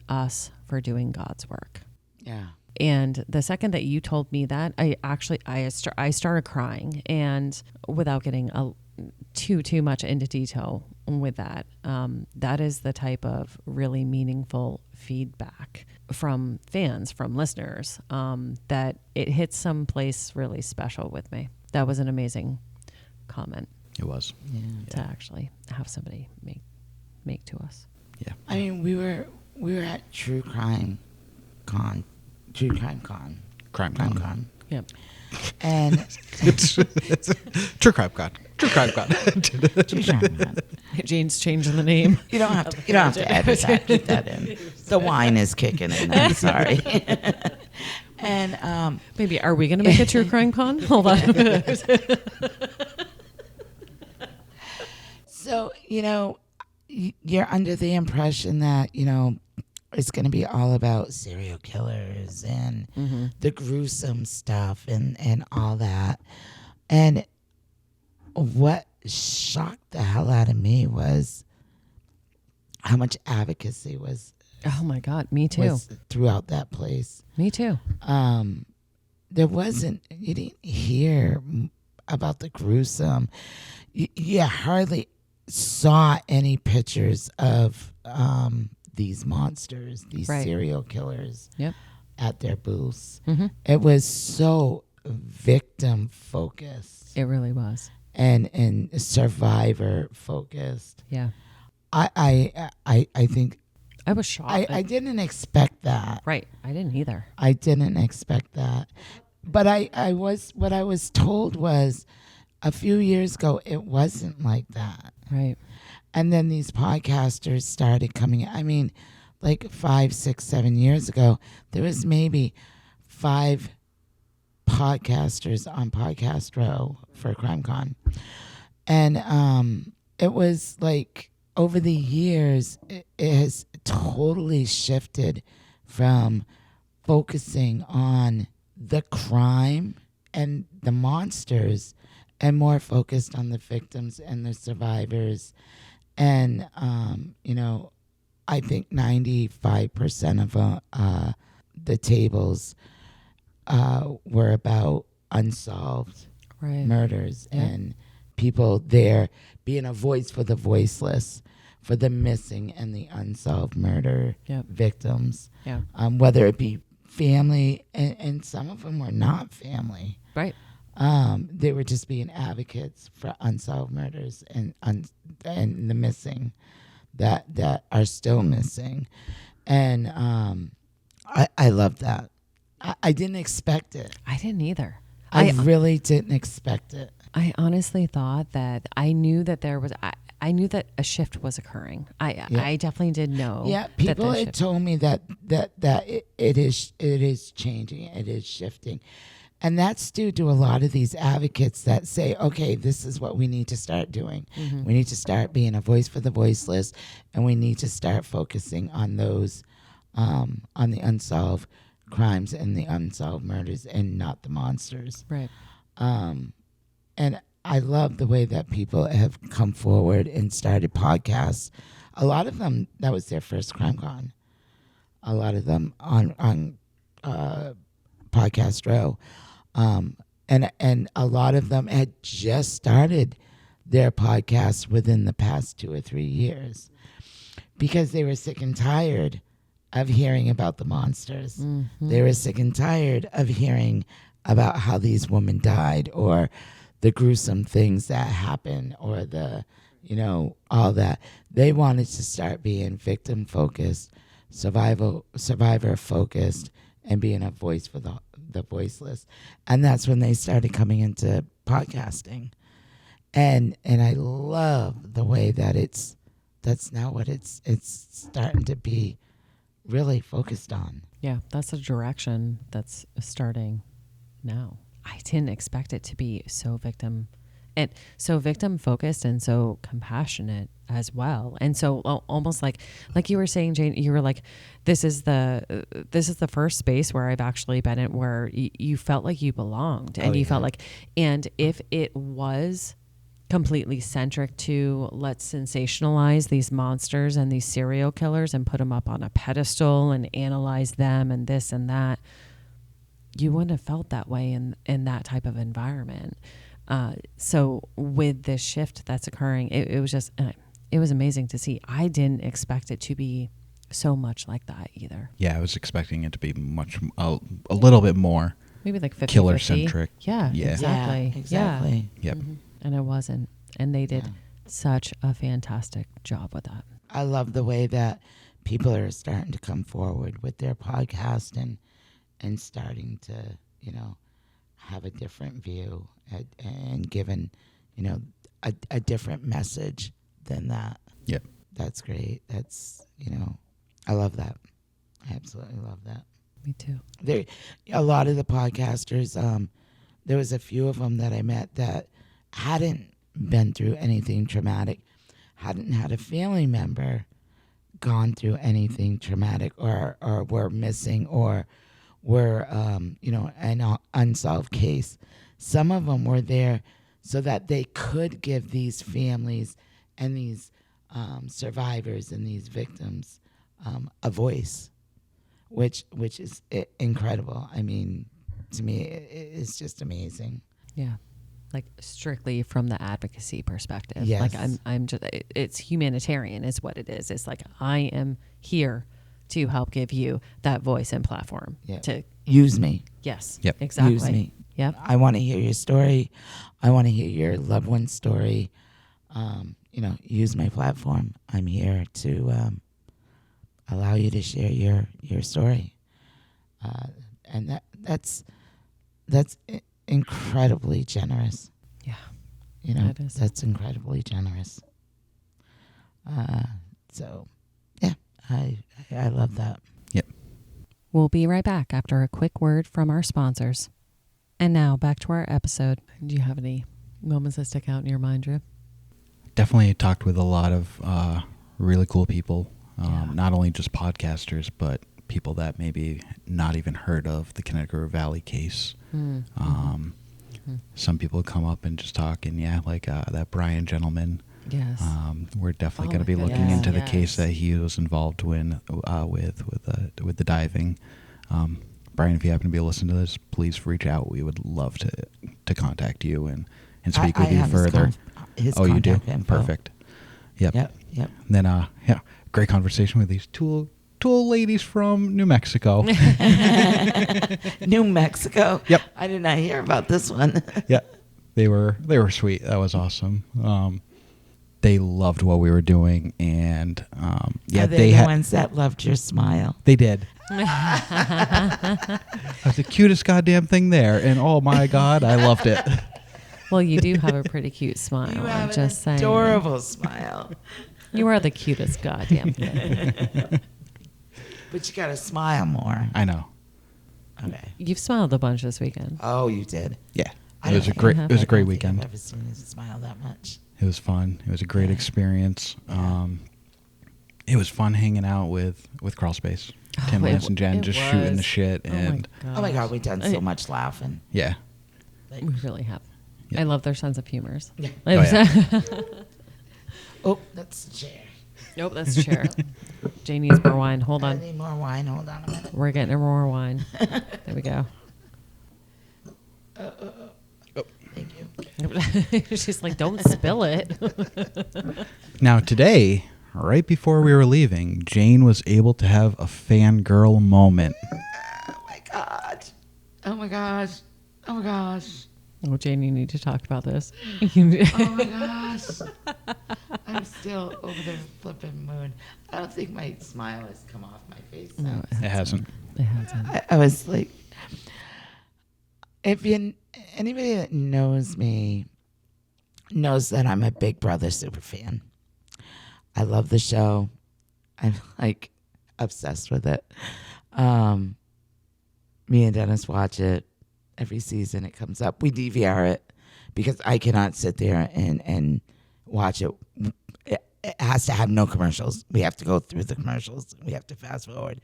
[SPEAKER 2] us for doing God's work.
[SPEAKER 1] Yeah.
[SPEAKER 2] And the second that you told me that, I started crying, and without getting too much into detail with that, that is the type of really meaningful feedback from fans, from listeners, that it hits some place really special with me. That was an amazing comment.
[SPEAKER 3] It was.
[SPEAKER 2] To actually have somebody make to us.
[SPEAKER 1] Yeah. I mean, we were at True Crime Con.
[SPEAKER 2] Yep.
[SPEAKER 1] And
[SPEAKER 3] True Crime Con. True Crime Con.
[SPEAKER 2] Jane's changing the name.
[SPEAKER 1] You don't have to edit that. Keep that in. The wine is kicking in. I'm sorry. And
[SPEAKER 2] maybe are we going to make a True Crime Con? Hold on.
[SPEAKER 1] So, you're under the impression that, it's going to be all about serial killers and the gruesome stuff and all that. And what shocked the hell out of me was how much advocacy was.
[SPEAKER 2] Oh my God, me too.
[SPEAKER 1] Throughout that place.
[SPEAKER 2] Me too.
[SPEAKER 1] You didn't hear about the gruesome. You hardly saw any pictures of these monsters, these serial killers at their booths. It was so victim focused.
[SPEAKER 2] It really was.
[SPEAKER 1] And survivor focused.
[SPEAKER 2] Yeah.
[SPEAKER 1] I think
[SPEAKER 2] I was shocked.
[SPEAKER 1] I didn't expect that.
[SPEAKER 2] Right. I didn't either.
[SPEAKER 1] I didn't expect that. But what I was told was a few years ago it wasn't like that.
[SPEAKER 2] Right.
[SPEAKER 1] And then these podcasters started coming. I mean, like 5, 6, 7 years ago, there was maybe 5 podcasters on Podcast Row for CrimeCon. And it was like over the years, it has totally shifted from focusing on the crime and the monsters and more focused on the victims and the survivors. And, I think 95% of the tables were about unsolved murders and people there being a voice for the voiceless, for the missing and the unsolved murder victims.
[SPEAKER 2] Yeah.
[SPEAKER 1] Whether it be family, and some of them were not family.
[SPEAKER 2] Right.
[SPEAKER 1] They were just being advocates for unsolved murders and the missing that are still missing. And I love that. I didn't expect it.
[SPEAKER 2] I didn't either.
[SPEAKER 1] I really didn't expect it.
[SPEAKER 2] I honestly thought that I knew that there was. I knew that a shift was occurring. I definitely did know.
[SPEAKER 1] Yeah, people had told me that it is changing. It is shifting. And that's due to a lot of these advocates that say, okay, this is what we need to start doing. Mm-hmm. We need to start being a voice for the voiceless, and we need to start focusing on those, on the unsolved crimes and the unsolved murders and not the monsters.
[SPEAKER 2] Right.
[SPEAKER 1] And I love the way that people have come forward and started podcasts. A lot of them, that was their first CrimeCon. A lot of them on Podcast Row. And a lot of them had just started their podcasts within the past 2 or 3 years because they were sick and tired of hearing about the monsters. Mm-hmm. They were sick and tired of hearing about how these women died or the gruesome things that happen or all that. They wanted to start being victim focused, survivor focused, and being a voice for the voiceless. And that's when they started coming into podcasting. And I love the way that that's now what it's starting to be really focused on.
[SPEAKER 2] Yeah, that's a direction that's starting now. I didn't expect it to be so victim focused and so compassionate as well. And so almost like you were saying, Jane, you were like, this is the first space where I've actually been in where you felt like you belonged and you felt like, and if it was completely centric to let's sensationalize these monsters and these serial killers and put them up on a pedestal and analyze them and this and that, you wouldn't have felt that way in that type of environment. So with this shift that's occurring, it was amazing to see. I didn't expect it to be so much like that either.
[SPEAKER 3] Yeah, I was expecting it to be a little bit more.
[SPEAKER 2] Maybe like 50-50.
[SPEAKER 3] Killer centric.
[SPEAKER 2] Yeah, exactly.
[SPEAKER 1] Yeah, exactly.
[SPEAKER 3] Yeah. Yep.
[SPEAKER 2] Mm-hmm. And it wasn't. And they did such a fantastic job with that.
[SPEAKER 1] I love the way that people are starting to come forward with their podcast and starting to, have a different view and given, a different message than that.
[SPEAKER 3] Yep.
[SPEAKER 1] That's great. That's, I love that. I absolutely love that.
[SPEAKER 2] Me too.
[SPEAKER 1] A lot of the podcasters, there was a few of them that I met that hadn't been through anything traumatic, hadn't had a family member gone through anything traumatic or were missing or were, an unsolved case. Some of them were there so that they could give these families and these survivors and these victims a voice, which is incredible. I mean, to me, it's just amazing.
[SPEAKER 2] Yeah. Like strictly from the advocacy perspective.
[SPEAKER 1] Yes.
[SPEAKER 2] Like I'm just, it's humanitarian is what it is. It's like, I am here to help give you that voice and platform.
[SPEAKER 1] Yeah.
[SPEAKER 2] To
[SPEAKER 1] use me.
[SPEAKER 2] Yes.
[SPEAKER 3] Yep.
[SPEAKER 2] Exactly.
[SPEAKER 1] Use me.
[SPEAKER 2] Yep.
[SPEAKER 1] I want to hear your story. I want to hear your loved one's story. Use my platform. I'm here to allow you to share your story. And that's incredibly generous.
[SPEAKER 2] Yeah.
[SPEAKER 1] That is. That's incredibly generous. So, yeah, I love that.
[SPEAKER 3] Yep.
[SPEAKER 2] We'll be right back after a quick word from our sponsors. And now back to our episode. Do you have any moments that stick out in your mind, Drew?
[SPEAKER 3] Definitely talked with a lot of really cool people, not only just podcasters, but people that maybe not even heard of the Connecticut Valley case. some people come up and just talk, and like that Brian gentleman.
[SPEAKER 2] Yes.
[SPEAKER 3] We're definitely
[SPEAKER 2] Oh
[SPEAKER 3] going to be
[SPEAKER 2] my
[SPEAKER 3] looking
[SPEAKER 2] goodness,
[SPEAKER 3] into the
[SPEAKER 2] yes.
[SPEAKER 3] case that he was involved with the diving. Brian, if you happen to be listening to this, please reach out. We would love to contact you and speak with you further.
[SPEAKER 1] His
[SPEAKER 3] You do?
[SPEAKER 1] contact info.
[SPEAKER 3] Perfect. Yep.
[SPEAKER 1] Yep.
[SPEAKER 3] And then, great conversation with these two ladies from New Mexico.
[SPEAKER 1] New Mexico.
[SPEAKER 3] Yep.
[SPEAKER 1] I did not hear about this one.
[SPEAKER 3] Yeah, they were sweet. That was awesome. They loved what we were doing, and
[SPEAKER 1] Are
[SPEAKER 3] they
[SPEAKER 1] they the
[SPEAKER 3] had
[SPEAKER 1] ones that loved your smile.
[SPEAKER 3] they did. That's the cutest goddamn thing there, and oh my god, I loved it.
[SPEAKER 2] Well, you do have a pretty cute smile.
[SPEAKER 1] You
[SPEAKER 2] I'm
[SPEAKER 1] have
[SPEAKER 2] just
[SPEAKER 1] an
[SPEAKER 2] saying.
[SPEAKER 1] adorable smile.
[SPEAKER 2] You are the cutest goddamn thing.
[SPEAKER 1] But you got to smile more.
[SPEAKER 3] I know.
[SPEAKER 1] Okay.
[SPEAKER 2] You've smiled a bunch this weekend.
[SPEAKER 1] Oh, you did.
[SPEAKER 3] Yeah,
[SPEAKER 1] I
[SPEAKER 3] it was a
[SPEAKER 1] don't
[SPEAKER 3] great.
[SPEAKER 2] think-
[SPEAKER 3] It was a
[SPEAKER 1] I
[SPEAKER 3] great
[SPEAKER 1] don't think
[SPEAKER 3] weekend.
[SPEAKER 1] I've never seen you smile that much.
[SPEAKER 3] It was fun. It was a great
[SPEAKER 1] Yeah.
[SPEAKER 3] experience. It was fun hanging out with Crawl Space, Tim,
[SPEAKER 2] Oh,
[SPEAKER 3] Lance, and Jen,
[SPEAKER 2] it
[SPEAKER 3] just shooting the
[SPEAKER 2] was.
[SPEAKER 3] shit, and
[SPEAKER 1] Oh my God, we've done so much laughing.
[SPEAKER 3] yeah,
[SPEAKER 1] Like,
[SPEAKER 2] We really have.
[SPEAKER 3] Yeah.
[SPEAKER 2] I love their sense of humors.
[SPEAKER 1] Yeah.
[SPEAKER 2] Oh,
[SPEAKER 1] that's the chair.
[SPEAKER 2] nope, that's a chair. Jay needs more wine. Hold
[SPEAKER 1] I
[SPEAKER 2] on.
[SPEAKER 1] need more wine. Hold on a minute.
[SPEAKER 2] We're getting her more wine. There we go.
[SPEAKER 1] Thank you.
[SPEAKER 2] She's like, don't spill it.
[SPEAKER 3] Now today, right before we were leaving, Jane was able to have a fangirl moment.
[SPEAKER 1] Oh my God. Oh my gosh. Oh my gosh.
[SPEAKER 2] Oh, Jane, you need to talk about this.
[SPEAKER 1] Oh my gosh. I'm still over the flipping moon. I don't think my smile has come off my face.
[SPEAKER 2] No,
[SPEAKER 1] now.
[SPEAKER 3] It hasn't.
[SPEAKER 2] It hasn't.
[SPEAKER 1] I was like, anybody that knows me knows that I'm a Big Brother super fan. I love the show. I'm like obsessed with it. Me and Dennis watch it every season. It comes up. We DVR it because I cannot sit there and watch it. It has to have no commercials. We have to go through the commercials. We have to fast forward.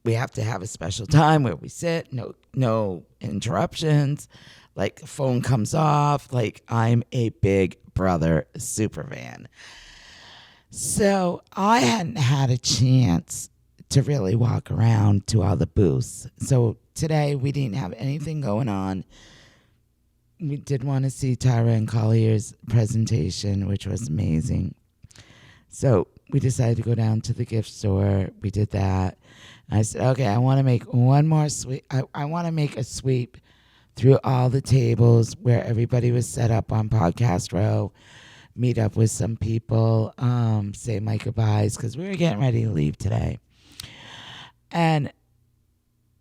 [SPEAKER 1] We have to have a special time where we sit, no interruptions. Like, phone comes off. Like, I'm a Big Brother super fan. So I hadn't had a chance to really walk around to all the booths. So today we didn't have anything going on. We did want to see Tyra and Collier's presentation, which was amazing. So we decided to go down to the gift store. We did that. I said, okay, I want to make one more sweep. I want to make a sweep through all the tables where everybody was set up on Podcast Row, meet up with some people, say my goodbyes, because we were getting ready to leave today. And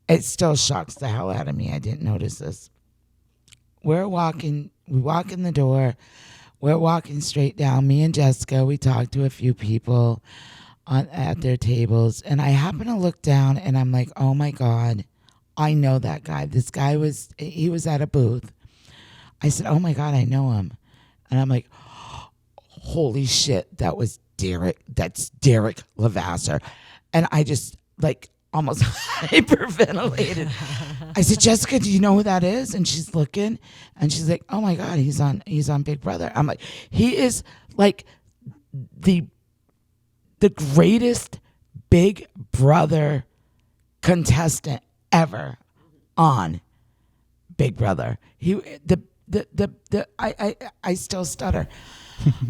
[SPEAKER 1] it still shocks the hell out of me. I didn't notice this. We walk in the door. We're walking straight down. Me and Jessica, we talked to a few people at their tables. And I happen to look down and I'm like, oh my God, I know that guy. This guy was at a booth. I said, oh my God, I know him. And I'm like, holy shit, that was Derek. That's Derek Levasseur. And I just like almost hyperventilated. I said, Jessica, do you know who that is? And she's looking and she's like, oh my God, he's on Big Brother. I'm like, he is like the greatest Big Brother contestant ever on Big Brother. I still stutter.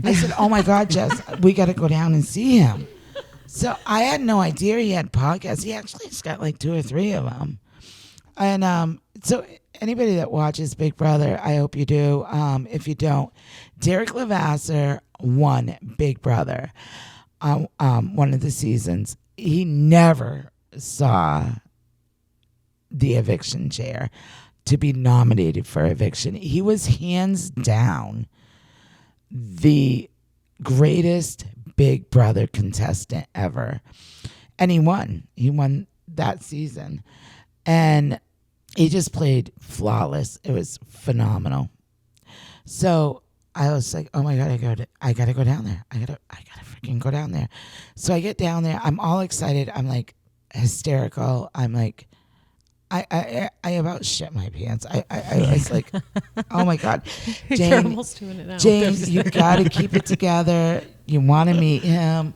[SPEAKER 1] I said, oh my God, Jess, we got to go down and see him. So I had no idea he had podcasts. He actually has got like 2 or 3 of them. And so anybody that watches Big Brother, I hope you do. If you don't, Derek Levasseur won Big Brother one of the seasons. He never saw the eviction chair to be nominated for eviction. He was hands down the greatest Big Brother contestant ever. And he won. He won that season. And he just played flawless. It was phenomenal. So I was like, oh my God, I gotta go down there. I gotta freaking go down there. So I get down there. I'm all excited. I'm like hysterical. I'm like, I about shit my pants. I was like, oh my God,
[SPEAKER 2] You're almost doing it now.
[SPEAKER 1] James, you got to keep it together. You want to meet him.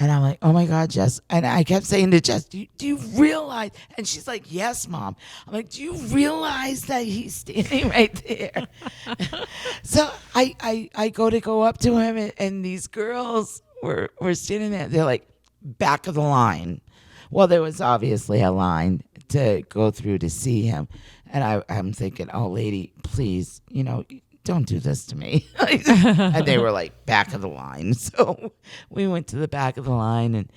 [SPEAKER 1] And I'm like, oh my God, Jess. And I kept saying to Jess, do you realize? And she's like, yes, Mom. I'm like, do you realize that he's standing right there? So I go up to him, and these girls were standing there. They're like, back of the line. Well, there was obviously a line to go through to see him. And I'm thinking, oh, lady, please, don't do this to me. And they were like, back of the line. So we went to the back of the line,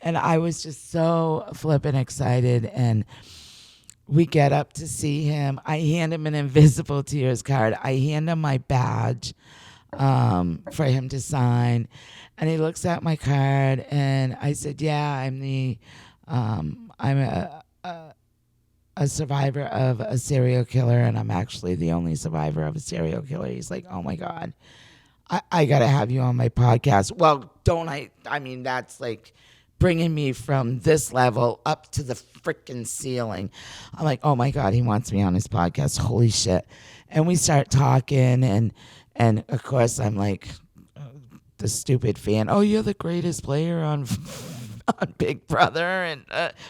[SPEAKER 1] and I was just so flippin' excited. And we get up to see him. I hand him an Invisible Tears card. I hand him my badge for him to sign. And he looks at my card, and I said, yeah, I'm a survivor of a serial killer, and I'm actually the only survivor of a serial killer. He's like, oh my God, I got to have you on my podcast. Well, don't I? I mean, that's like bringing me from this level up to the freaking ceiling. I'm like, oh my God, he wants me on his podcast. Holy shit. And we start talking, and of course I'm like the stupid fan. Oh, you're the greatest player on Big Brother, and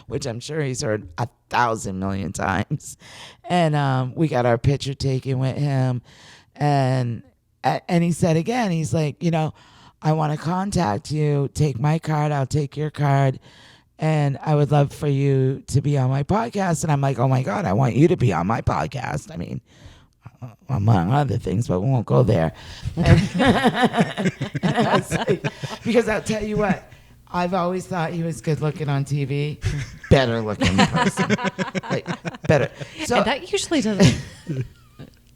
[SPEAKER 1] which I'm sure he's heard 1,000 million times. And we got our picture taken with him, and he said again, he's like, I want to contact you. Take my card. I'll take your card, and I would love for you to be on my podcast. And I'm like, oh my God, I want you to be on my podcast. I mean, among other things, but we won't go there. And I was like, because I'll tell you what, I've always thought he was good looking on TV, better looking in person, like better. So
[SPEAKER 2] and that usually doesn't.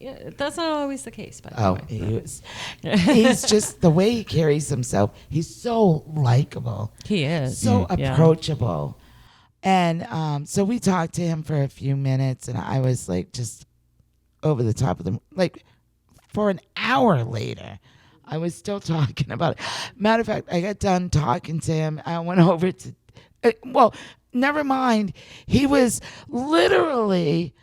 [SPEAKER 2] Yeah, that's not always the case. By the way.
[SPEAKER 1] He's just the way he carries himself. He's so likable.
[SPEAKER 2] He is
[SPEAKER 1] so approachable, and so we talked to him for a few minutes, and I was like just over the top of them. Like for an hour later, I was still talking about it. Matter of fact, I got done talking to him. I went over to, never mind. He was literally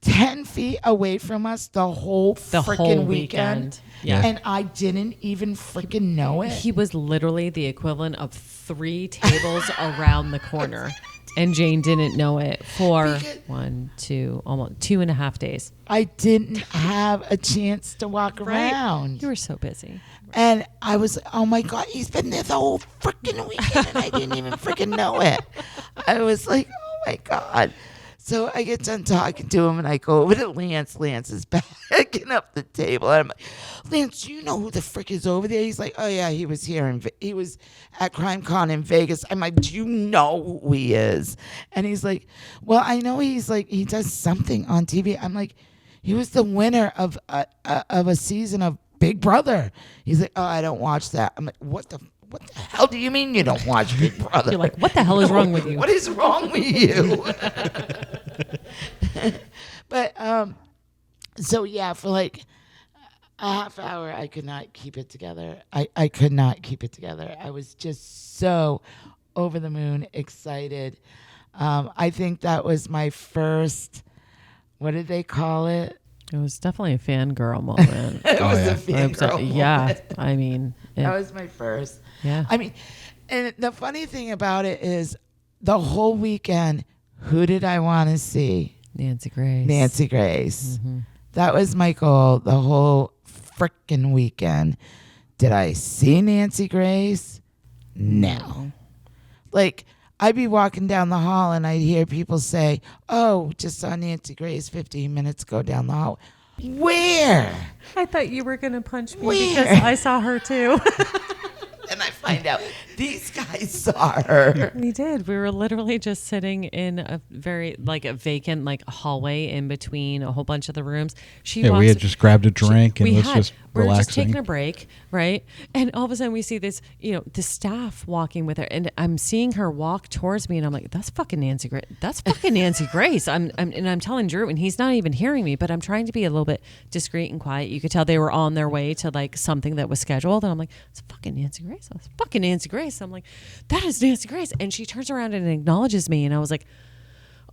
[SPEAKER 1] 10 feet away from us the whole freaking weekend.
[SPEAKER 2] Yeah.
[SPEAKER 1] And I didn't even freaking know it.
[SPEAKER 2] He was literally the equivalent of 3 tables around the corner. And Jane didn't know it for almost 2.5 days.
[SPEAKER 1] I didn't have a chance to walk around.
[SPEAKER 2] You were so busy.
[SPEAKER 1] And I was, oh my God, he's been there the whole freaking weekend, and I didn't even freaking know it. I was like, oh my God. So I get done talking to him, and I go over to Lance. Lance is backing up the table. And I'm like, Lance, do you know who the frick is over there? He's like, oh yeah, he was here. He was at CrimeCon in Vegas. I'm like, do you know who he is? And he's like, well, I know he's like, he does something on TV. I'm like, he was the winner of a season of Big Brother. He's like, oh, I don't watch that. I'm like, what the hell do you mean you don't watch Big Brother?
[SPEAKER 2] You're like, what the hell is wrong with you?
[SPEAKER 1] What is wrong with you? But so yeah, for like a half hour, I could not keep it together. I could not keep it together. I was just so over the moon excited. I think that was my first, what did they call it?
[SPEAKER 2] It was definitely a fangirl moment.
[SPEAKER 1] It was a fangirl moment.
[SPEAKER 2] Yeah, I mean.
[SPEAKER 1] That was my first.
[SPEAKER 2] Yeah.
[SPEAKER 1] I mean, and the funny thing about it is the whole weekend, who did I want to see?
[SPEAKER 2] Nancy Grace.
[SPEAKER 1] Mm-hmm. That was my goal the whole frickin' weekend. Did I see Nancy Grace? No. Like, I'd be walking down the hall and I'd hear people say, oh, just saw Nancy Grace 15 minutes ago down the hall. Where?
[SPEAKER 2] I thought you were going to punch me
[SPEAKER 1] Where?
[SPEAKER 2] because I saw her too.
[SPEAKER 1] And I find out these guys saw her.
[SPEAKER 2] We did. We were literally just sitting in a very a vacant hallway in between a whole bunch of the rooms.
[SPEAKER 3] We had just grabbed a drink and was just relaxing.
[SPEAKER 2] We were just taking a break, right? And all of a sudden we see this, the staff walking with her, and I'm seeing her walk towards me, and I'm like, "That's fucking Nancy Grace. That's fucking Nancy Grace." I'm telling Drew, and he's not even hearing me, but I'm trying to be a little bit discreet and quiet. You could tell they were on their way to something that was scheduled, and I'm like, "It's fucking Nancy Grace. That's fucking Nancy Grace." I'm like, "That is Nancy Grace," and she turns around and acknowledges me, and I was like,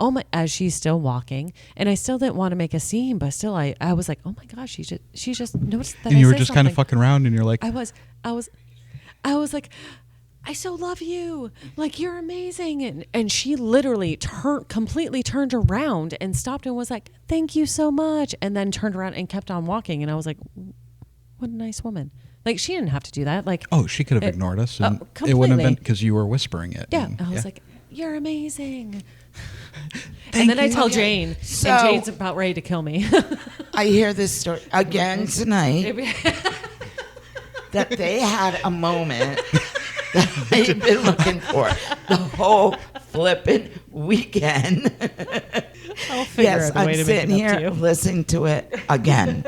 [SPEAKER 2] oh my, as she's still walking, and I still didn't want to make a scene, but still I was like, oh my gosh, she just noticed that.
[SPEAKER 3] And you were just kind of fucking around, and you're like,
[SPEAKER 2] I was like, I so love you. Like, you're amazing. And she literally completely turned around and stopped and was like, thank you so much. And then turned around and kept on walking. And I was like, what a nice woman. Like, she didn't have to do that. Like,
[SPEAKER 3] oh, she could have ignored us. And
[SPEAKER 2] completely.
[SPEAKER 3] it wouldn't have been because you were whispering it.
[SPEAKER 2] Yeah.
[SPEAKER 3] And,
[SPEAKER 2] I was like, you're amazing.
[SPEAKER 1] Thank
[SPEAKER 2] and then I
[SPEAKER 1] you.
[SPEAKER 2] tell
[SPEAKER 1] Okay.
[SPEAKER 2] Jane,
[SPEAKER 1] So-
[SPEAKER 2] and Jane's about ready to kill me.
[SPEAKER 1] I hear this story again tonight that they had a moment that I've been looking for the whole flippin' weekend.
[SPEAKER 2] I'll figure
[SPEAKER 1] Yes,
[SPEAKER 2] out a
[SPEAKER 1] I'm
[SPEAKER 2] way to make
[SPEAKER 1] sitting
[SPEAKER 2] it up to
[SPEAKER 1] here
[SPEAKER 2] you.
[SPEAKER 1] listening to it again.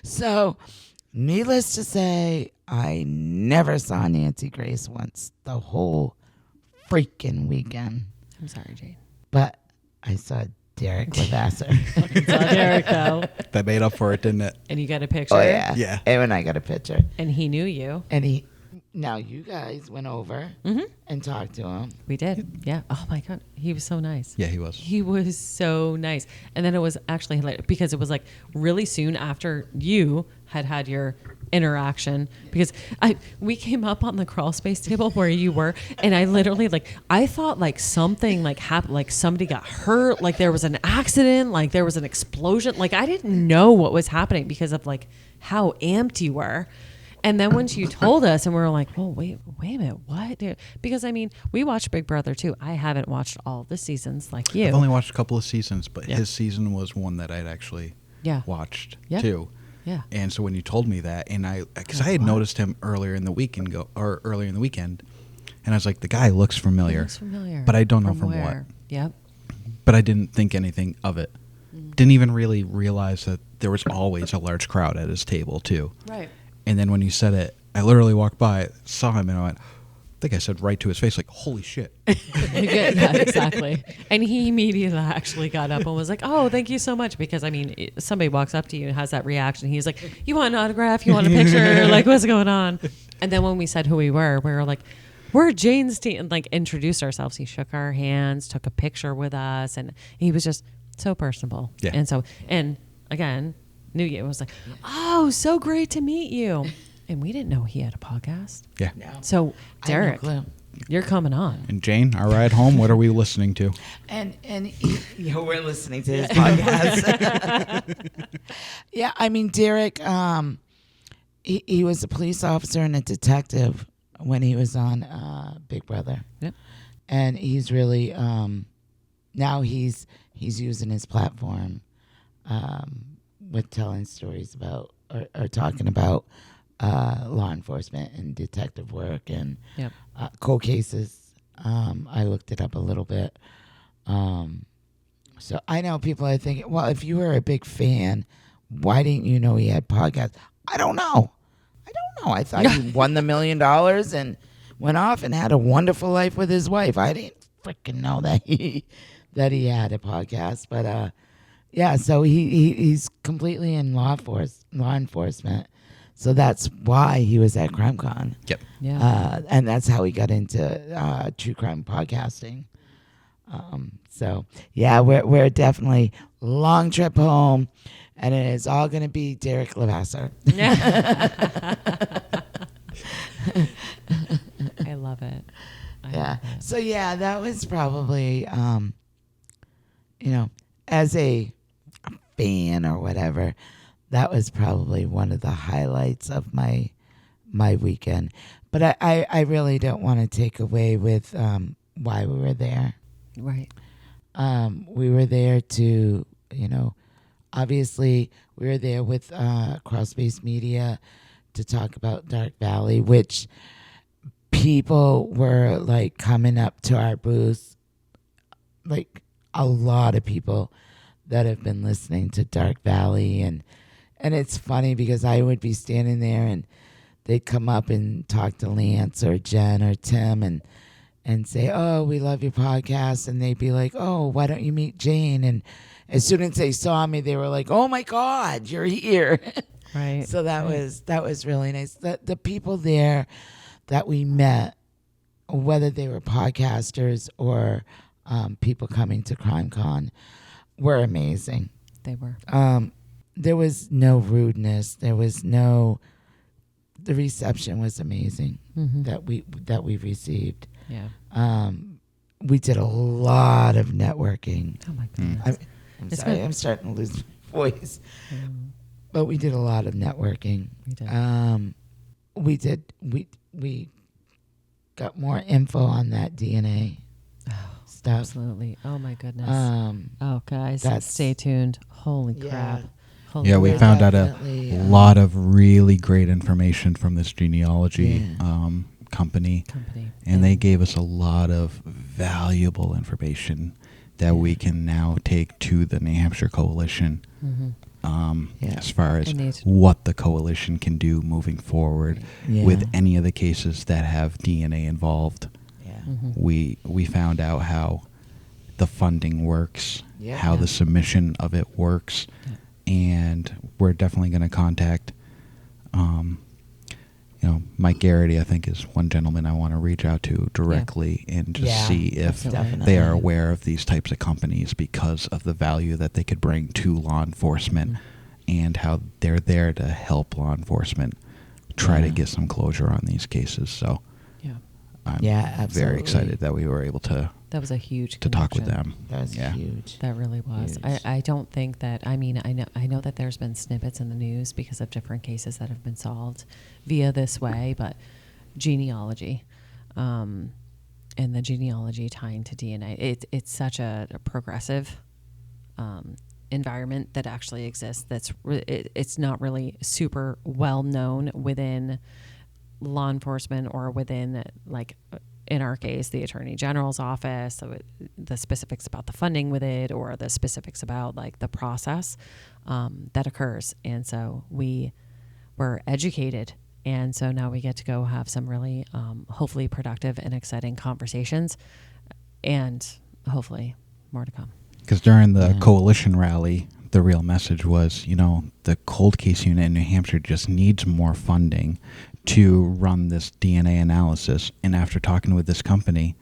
[SPEAKER 1] So, needless to say, I never saw Nancy Grace once the whole freaking weekend.
[SPEAKER 2] I'm sorry, Jane.
[SPEAKER 1] But I saw Derek Lavasser.
[SPEAKER 2] Saw Derek, though.
[SPEAKER 3] that made up for it, didn't it?
[SPEAKER 2] And you got a picture.
[SPEAKER 1] Oh, yeah.
[SPEAKER 3] Yeah.
[SPEAKER 1] And I got a picture.
[SPEAKER 2] And he knew you.
[SPEAKER 1] And now you guys went over and talked to him.
[SPEAKER 2] We did. Yeah. Oh, my God. He was so nice.
[SPEAKER 3] Yeah, he was.
[SPEAKER 2] He was so nice. And then it was actually hilarious because it was like really soon after you had your interaction, because we came up on the crawl space table where you were, and I literally I thought something happened, like somebody got hurt, like there was an accident, like there was an explosion. Like I didn't know what was happening because of how amped you were. And then once you told us, and we were like, "Well, wait a minute, what?" Because I mean, we watched Big Brother too. I haven't watched all the seasons like you.
[SPEAKER 3] I've only watched a couple of seasons, but
[SPEAKER 2] Yeah.
[SPEAKER 3] his season was one that I'd actually watched
[SPEAKER 2] Yeah.
[SPEAKER 3] too.
[SPEAKER 2] Yeah.
[SPEAKER 3] And so when you told me that, and because I had noticed him earlier in the weekend, and I was like, the guy looks familiar.
[SPEAKER 2] Looks familiar.
[SPEAKER 3] But I don't know from what.
[SPEAKER 2] where. Yep.
[SPEAKER 3] But I didn't think anything of it. Didn't even really realize that there was always a large crowd at his table too.
[SPEAKER 2] Right.
[SPEAKER 3] And then when you said it, I literally walked by, saw him, and I went, I think I said right to his face, like, holy shit.
[SPEAKER 2] Yeah, exactly. And he immediately actually got up and was like, "Oh, thank you so much." Because I mean, somebody walks up to you and has that reaction. He's like, "You want an autograph? You want a picture? Like, what's going on?" And then when we said who we were like, "We're Jane's team," and introduced ourselves. He shook our hands, took a picture with us, and he was just so personable.
[SPEAKER 3] Yeah.
[SPEAKER 2] And again, knew you. It was like, "Oh, so great to meet you." And we didn't know he had a podcast.
[SPEAKER 3] Yeah.
[SPEAKER 1] No.
[SPEAKER 2] So,
[SPEAKER 1] I had no
[SPEAKER 2] Derek,
[SPEAKER 1] clue.
[SPEAKER 2] you're coming on.
[SPEAKER 3] And Jane, our ride home, what are we listening to?
[SPEAKER 1] And we're listening to his podcast. Yeah, I mean, Derek, he was a police officer and a detective when he was on Big Brother.
[SPEAKER 2] Yep.
[SPEAKER 1] And he's really now he's using his platform with telling stories about or talking about law enforcement and detective work and
[SPEAKER 2] Yep.
[SPEAKER 1] cold cases. I looked it up a little bit. So I know people are thinking, well, if you were a big fan, why didn't you know he had podcasts? I don't know. I thought he won the $1 million and went off and had a wonderful life with his wife. I didn't freaking know that he had a podcast. But yeah, so he's completely in law enforcement. So that's why he was at CrimeCon.
[SPEAKER 3] Yep.
[SPEAKER 2] Yeah.
[SPEAKER 1] And that's how he got into true crime podcasting. So yeah, we're definitely long trip home, and it is all going to be Derek Lavasser.
[SPEAKER 2] I love it.
[SPEAKER 1] Yeah. So yeah, that was probably, as a fan or whatever, that was probably one of the highlights of my weekend. But I really don't want to take away with why we were there.
[SPEAKER 2] Right.
[SPEAKER 1] We were there to, obviously we were there with Crossbase Media to talk about Dark Valley, which people were coming up to our booth, a lot of people that have been listening to Dark Valley. And it's funny because I would be standing there and they'd come up and talk to Lance or Jen or Tim and say, "Oh, we love your podcast." And they'd be like, "Oh, why don't you meet Jane?" And as soon as they saw me, they were like, "Oh my God, you're here."
[SPEAKER 2] Right.
[SPEAKER 1] So that was really nice. The people there that we met, whether they were podcasters or people coming to CrimeCon were amazing.
[SPEAKER 2] They were.
[SPEAKER 1] There was no rudeness. The reception was amazing that we received.
[SPEAKER 2] Yeah.
[SPEAKER 1] We did a lot of networking.
[SPEAKER 2] Oh my goodness.
[SPEAKER 1] I'm sorry, I'm starting to lose my voice. But we did a lot of networking.
[SPEAKER 2] We did.
[SPEAKER 1] We got more info on that DNA stuff.
[SPEAKER 2] Absolutely. Oh my goodness. Guys, stay tuned. Holy crap. Holy
[SPEAKER 3] Yeah, we
[SPEAKER 2] crap.
[SPEAKER 3] found out a lot of really great information from this genealogy company. And they gave us a lot of valuable information that we can now take to the New Hampshire Coalition as far as what the coalition can do moving forward with any of the cases that have DNA involved. We found out how the funding works, how the submission of it works, and we're definitely going to contact Mike Garrity, I think, is one gentleman I want to reach out to directly and just see if they are aware of these types of companies because of the value that they could bring to law enforcement and how they're there to help law enforcement try to get some closure on these cases. So I'm very excited that we were able to
[SPEAKER 2] That was a huge
[SPEAKER 3] to talk with them.
[SPEAKER 1] That was huge.
[SPEAKER 2] That really was.
[SPEAKER 1] Huge.
[SPEAKER 2] I don't think that, I mean, I know that there's been snippets in the news because of different cases that have been solved via this way, but genealogy, and the genealogy tying to DNA, it's such a progressive environment that actually exists. It's not really super well known within law enforcement or within, like, in our case, the Attorney General's office, so the specifics about the funding with it or the specifics about, like, the process that occurs. And so we were educated. And so now we get to go have some really hopefully productive and exciting conversations, and hopefully more to come.
[SPEAKER 3] Because during the coalition rally, the real message was, the cold case unit in New Hampshire just needs more funding to run this DNA analysis. And after talking with this company,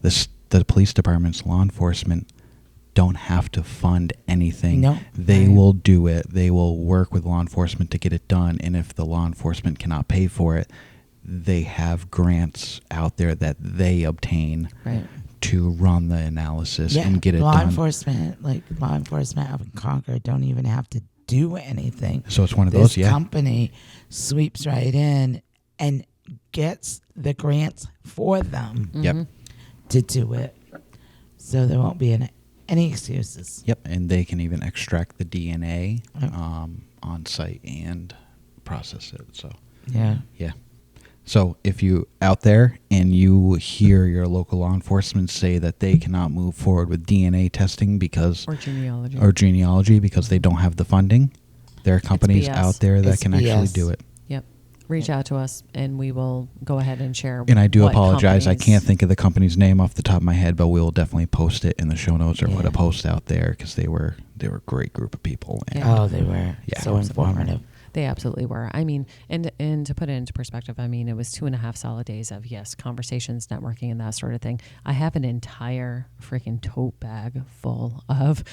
[SPEAKER 3] the police department's law enforcement don't have to fund anything.
[SPEAKER 1] No.
[SPEAKER 3] They will do it. They will work with law enforcement to get it done. And if the law enforcement cannot pay for it, they have grants out there that they obtain to run the analysis and get it
[SPEAKER 1] done. Law enforcement up in Concord don't even have to do anything.
[SPEAKER 3] So it's one of those,
[SPEAKER 1] This company sweeps right in and gets the grants for them to do it. So there won't be any excuses.
[SPEAKER 3] Yep, and they can even extract the DNA on site and process it. So yeah. So if you out there and you hear your local law enforcement say that they cannot move forward with DNA testing or genealogy because they don't have the funding, there are companies out there that can actually do it.
[SPEAKER 2] Yep. Reach out to us and we will go ahead and share.
[SPEAKER 3] And I do apologize. I can't think of the company's name off the top of my head, but we will definitely post it in the show notes or put a post out there because they were a great group of people.
[SPEAKER 1] And they were so informative.
[SPEAKER 2] They absolutely were. I mean, and to put it into perspective, I mean, it was 2.5 solid days of, conversations, networking, and that sort of thing. I have an entire freaking tote bag full of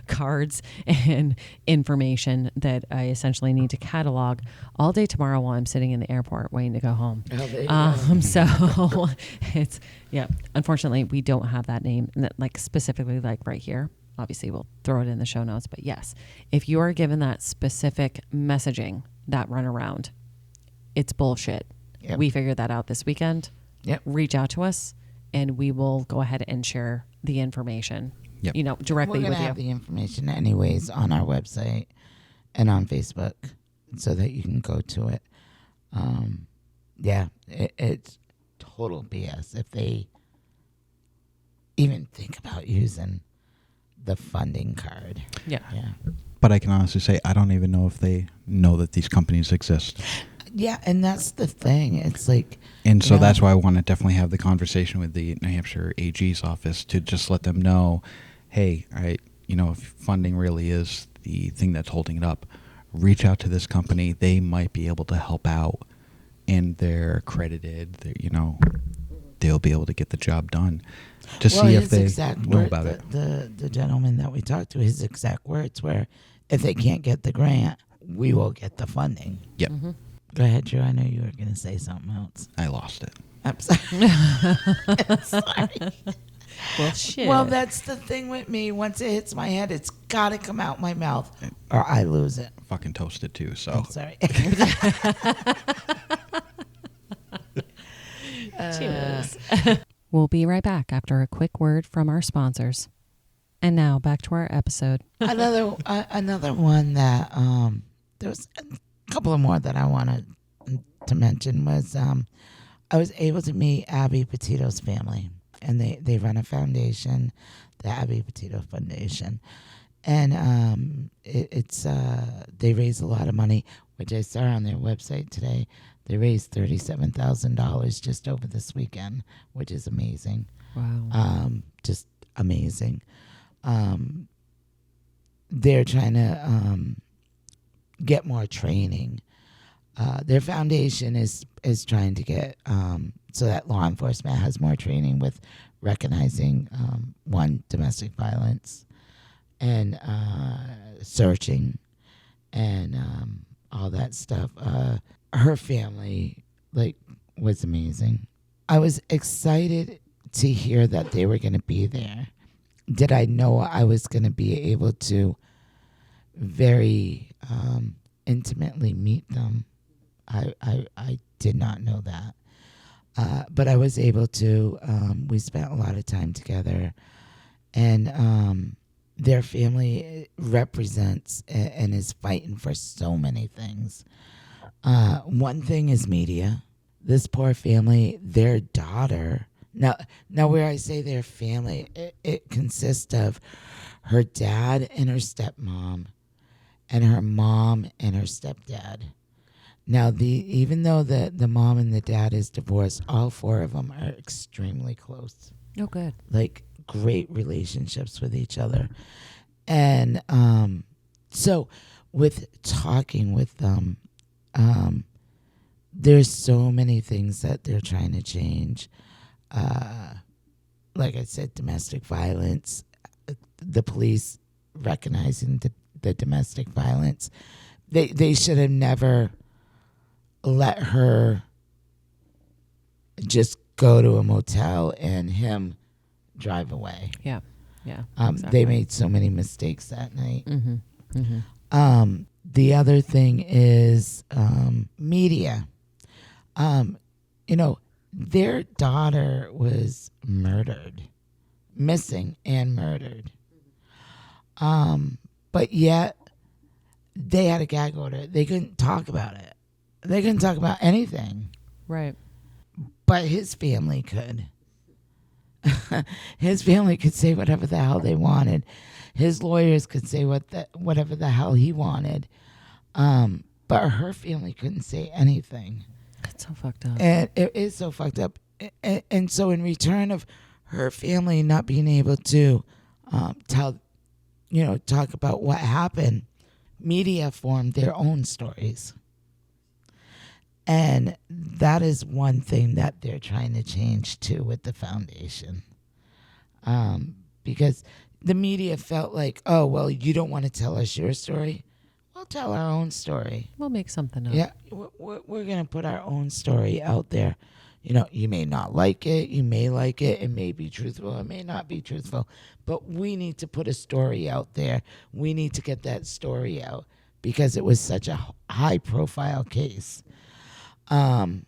[SPEAKER 2] cards and information that I essentially need to catalog all day tomorrow while I'm sitting in the airport waiting to go home. So it's, unfortunately, we don't have that name, like specifically like right here. Obviously, we'll throw it in the show notes. But yes, if you are given that specific messaging, that runaround, it's bullshit. Yep. We figured that out this weekend.
[SPEAKER 1] Yep.
[SPEAKER 2] Reach out to us, and we will go ahead and share the information, directly with you.
[SPEAKER 1] We're going to have the information anyways on our website and on Facebook so that you can go to it. It's total BS if they even think about using the funding card.
[SPEAKER 2] Yeah.
[SPEAKER 3] But I can honestly say I don't even know if they know that these companies exist.
[SPEAKER 1] Yeah, and that's the thing. It's like,
[SPEAKER 3] and so that's why I want to definitely have the conversation with the New Hampshire AG's office to just let them know, hey, if funding really is the thing that's holding it up, reach out to this company. They might be able to help out, and they're accredited. they'll be able to get the job done. To see if they know about it.
[SPEAKER 1] The gentleman that we talked to, his exact words were, if they can't get the grant, we will get the funding.
[SPEAKER 3] Yep.
[SPEAKER 2] Mm-hmm.
[SPEAKER 1] Go ahead, Drew. I know you were going to say something else.
[SPEAKER 3] I lost it.
[SPEAKER 1] I'm sorry. Sorry.
[SPEAKER 2] Well, shit.
[SPEAKER 1] Well, that's the thing with me. Once it hits my head, it's got to come out my mouth or I lose it.
[SPEAKER 3] Fucking toasted too, so.
[SPEAKER 1] I'm sorry.
[SPEAKER 2] Cheers. We'll be right back after a quick word from our sponsors. And now back to our episode.
[SPEAKER 1] Another one that there was a couple of more that I wanted to mention was I was able to meet Abby Petito's family, and they run a foundation, the Abby Petito Foundation, and it's they raise a lot of money, which I saw on their website today. They raised $37,000 just over this weekend, which is amazing.
[SPEAKER 2] Wow.
[SPEAKER 1] Just amazing. They're trying to get more training. Their foundation is trying to get so that law enforcement has more training with recognizing domestic violence and searching and all that stuff. Her family was amazing. I was excited to hear that they were going to be there. Did I know I was going to be able to very intimately meet them? I did not know that. But I was able to. We spent a lot of time together. And their family represents and is fighting for so many things. One thing is media. This poor family, their daughter. Now where I say their family, it consists of her dad and her stepmom, and her mom and her stepdad. Now, even though the mom and the dad is divorced, all four of them are extremely close.
[SPEAKER 2] Oh, good.
[SPEAKER 1] Like great relationships with each other. And so with talking with them, there's so many things that they're trying to change. Like I said, domestic violence, the police recognizing the domestic violence. They should have never let her just go to a motel and him drive away.
[SPEAKER 2] Yeah. Yeah.
[SPEAKER 1] Exactly. They made so many mistakes that night.
[SPEAKER 2] Mm-hmm. Mm-hmm.
[SPEAKER 1] The other thing is media. Their daughter was missing and murdered. But yet they had a gag order. They couldn't talk about it. They couldn't talk about anything.
[SPEAKER 2] Right.
[SPEAKER 1] But his family could. His family could say whatever the hell they wanted. His lawyers could say whatever the hell he wanted. But her family couldn't say anything.
[SPEAKER 2] That's so fucked up.
[SPEAKER 1] And it is so fucked up. And so in return of her family not being able to talk about what happened, media formed their own stories. And that is one thing that they're trying to change too with the foundation. Because the media felt like, oh, well, you don't want to tell us your story. We'll tell our own story.
[SPEAKER 2] We'll make something up.
[SPEAKER 1] Yeah, we're going to put our own story out there. You may not like it. You may like it. It may be truthful. It may not be truthful. But we need to put a story out there. We need to get that story out because it was such a high-profile case. And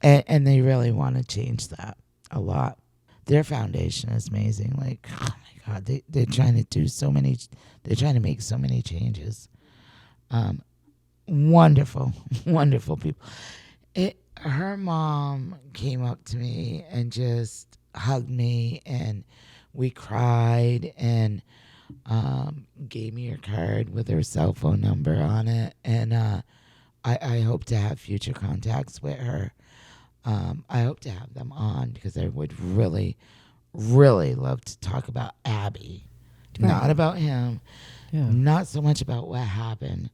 [SPEAKER 1] they really want to change that a lot. Their foundation is amazing. Like, oh my God, they're trying to do so many. They're trying to make so many changes. Wonderful, wonderful people. Her mom came up to me and just hugged me, and we cried, and gave me her card with her cell phone number on it, and I hope to have future contacts with her. I hope to have them on because I would really, really love to talk about Abby, right. Not about him, not so much about what happened,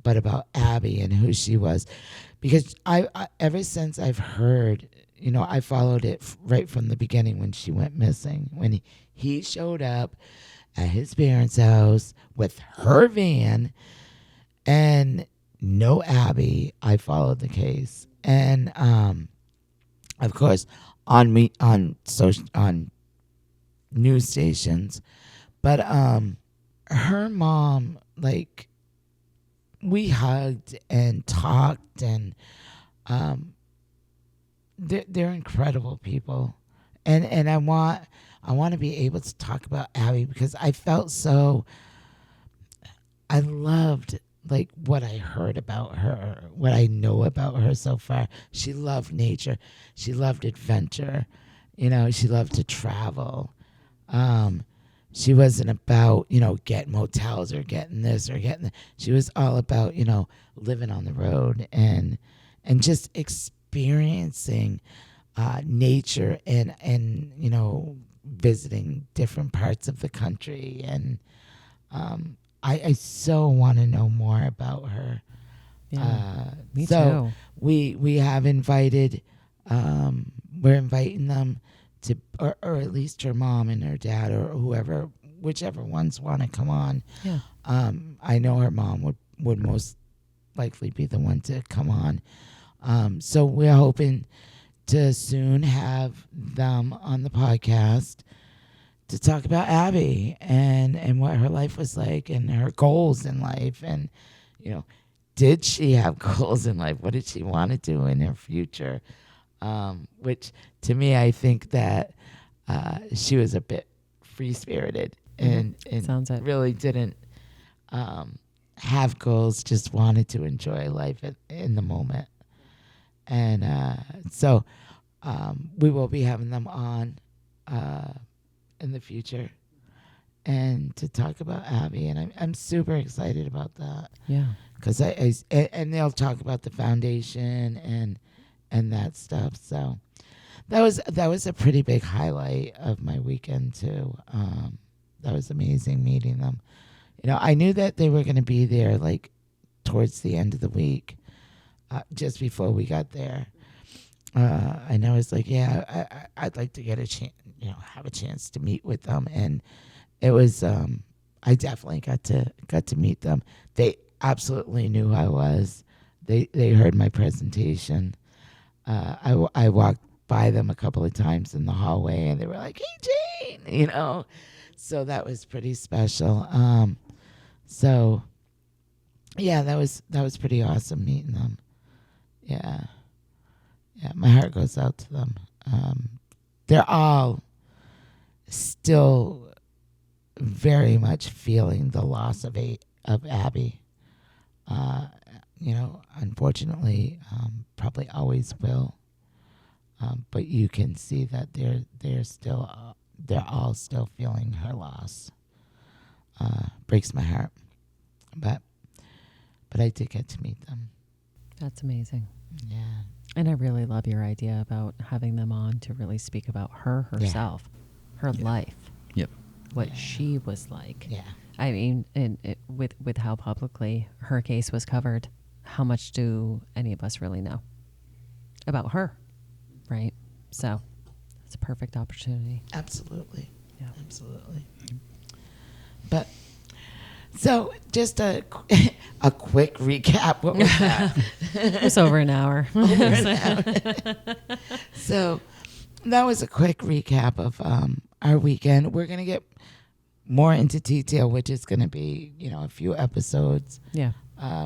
[SPEAKER 1] but about Abby and who she was. Because I ever since I've heard, I followed it right from the beginning when she went missing. When he showed up at his parents' house with her van and no Abby, I followed the case. And of course, on news stations, but her mom, like, we hugged and talked, and they're incredible people, and I want to be able to talk about Abby because I felt so. I loved like what I heard about her, what I know about her so far. She loved nature, she loved adventure, she loved to travel. She wasn't about getting motels or getting this or getting that. She was all about living on the road and just experiencing nature and visiting different parts of the country. And I so want to know more about her.
[SPEAKER 2] Yeah, me
[SPEAKER 1] so
[SPEAKER 2] too.
[SPEAKER 1] We have invited, we're inviting them to, or at least her mom and her dad or whoever, whichever ones want to come on.
[SPEAKER 2] Yeah.
[SPEAKER 1] I know her mom would most likely be the one to come on. So we're hoping to soon have them on the podcast to talk about Abby and what her life was like and her goals in life. And, did she have goals in life? What did she want to do in her future? Which to me, I think that she was a bit free-spirited and
[SPEAKER 2] Sounds it.
[SPEAKER 1] really didn't have goals, just wanted to enjoy life in the moment. And so we will be having them on in the future and to talk about Abby. And I'm super excited about that.
[SPEAKER 2] Yeah.
[SPEAKER 1] Because and they'll talk about the foundation and that stuff. So that was a pretty big highlight of my weekend too. That was amazing meeting them. I knew that they were going to be there like towards the end of the week, just before we got there. And I was like, yeah, I'd like to get a chance, have a chance to meet with them. And it was, I definitely got to meet them. They absolutely knew who I was. They heard my presentation. I walked by them a couple of times in the hallway, and they were like, "Hey, Jane," So that was pretty special. So yeah, that was pretty awesome meeting them. Yeah, my heart goes out to them. They're all still very much feeling the loss of Abby. Unfortunately, probably always will. But you can see that they're all still feeling her loss. Breaks my heart, but I did get to meet them.
[SPEAKER 2] That's amazing.
[SPEAKER 1] Yeah,
[SPEAKER 2] And I really love your idea about having them on to really speak about her herself, her life.
[SPEAKER 3] Yep.
[SPEAKER 2] What she was like.
[SPEAKER 1] yeah.
[SPEAKER 2] I mean, with how publicly her case was covered, how much do any of us really know about her, right? So it's a perfect opportunity.
[SPEAKER 1] Absolutely.
[SPEAKER 2] Yeah.
[SPEAKER 1] Absolutely. But so just a quick recap. What was that?
[SPEAKER 2] It's over an hour.
[SPEAKER 1] So that was a quick recap of our weekend. We're going to get more into detail, which is going to be, a few episodes
[SPEAKER 2] Yeah.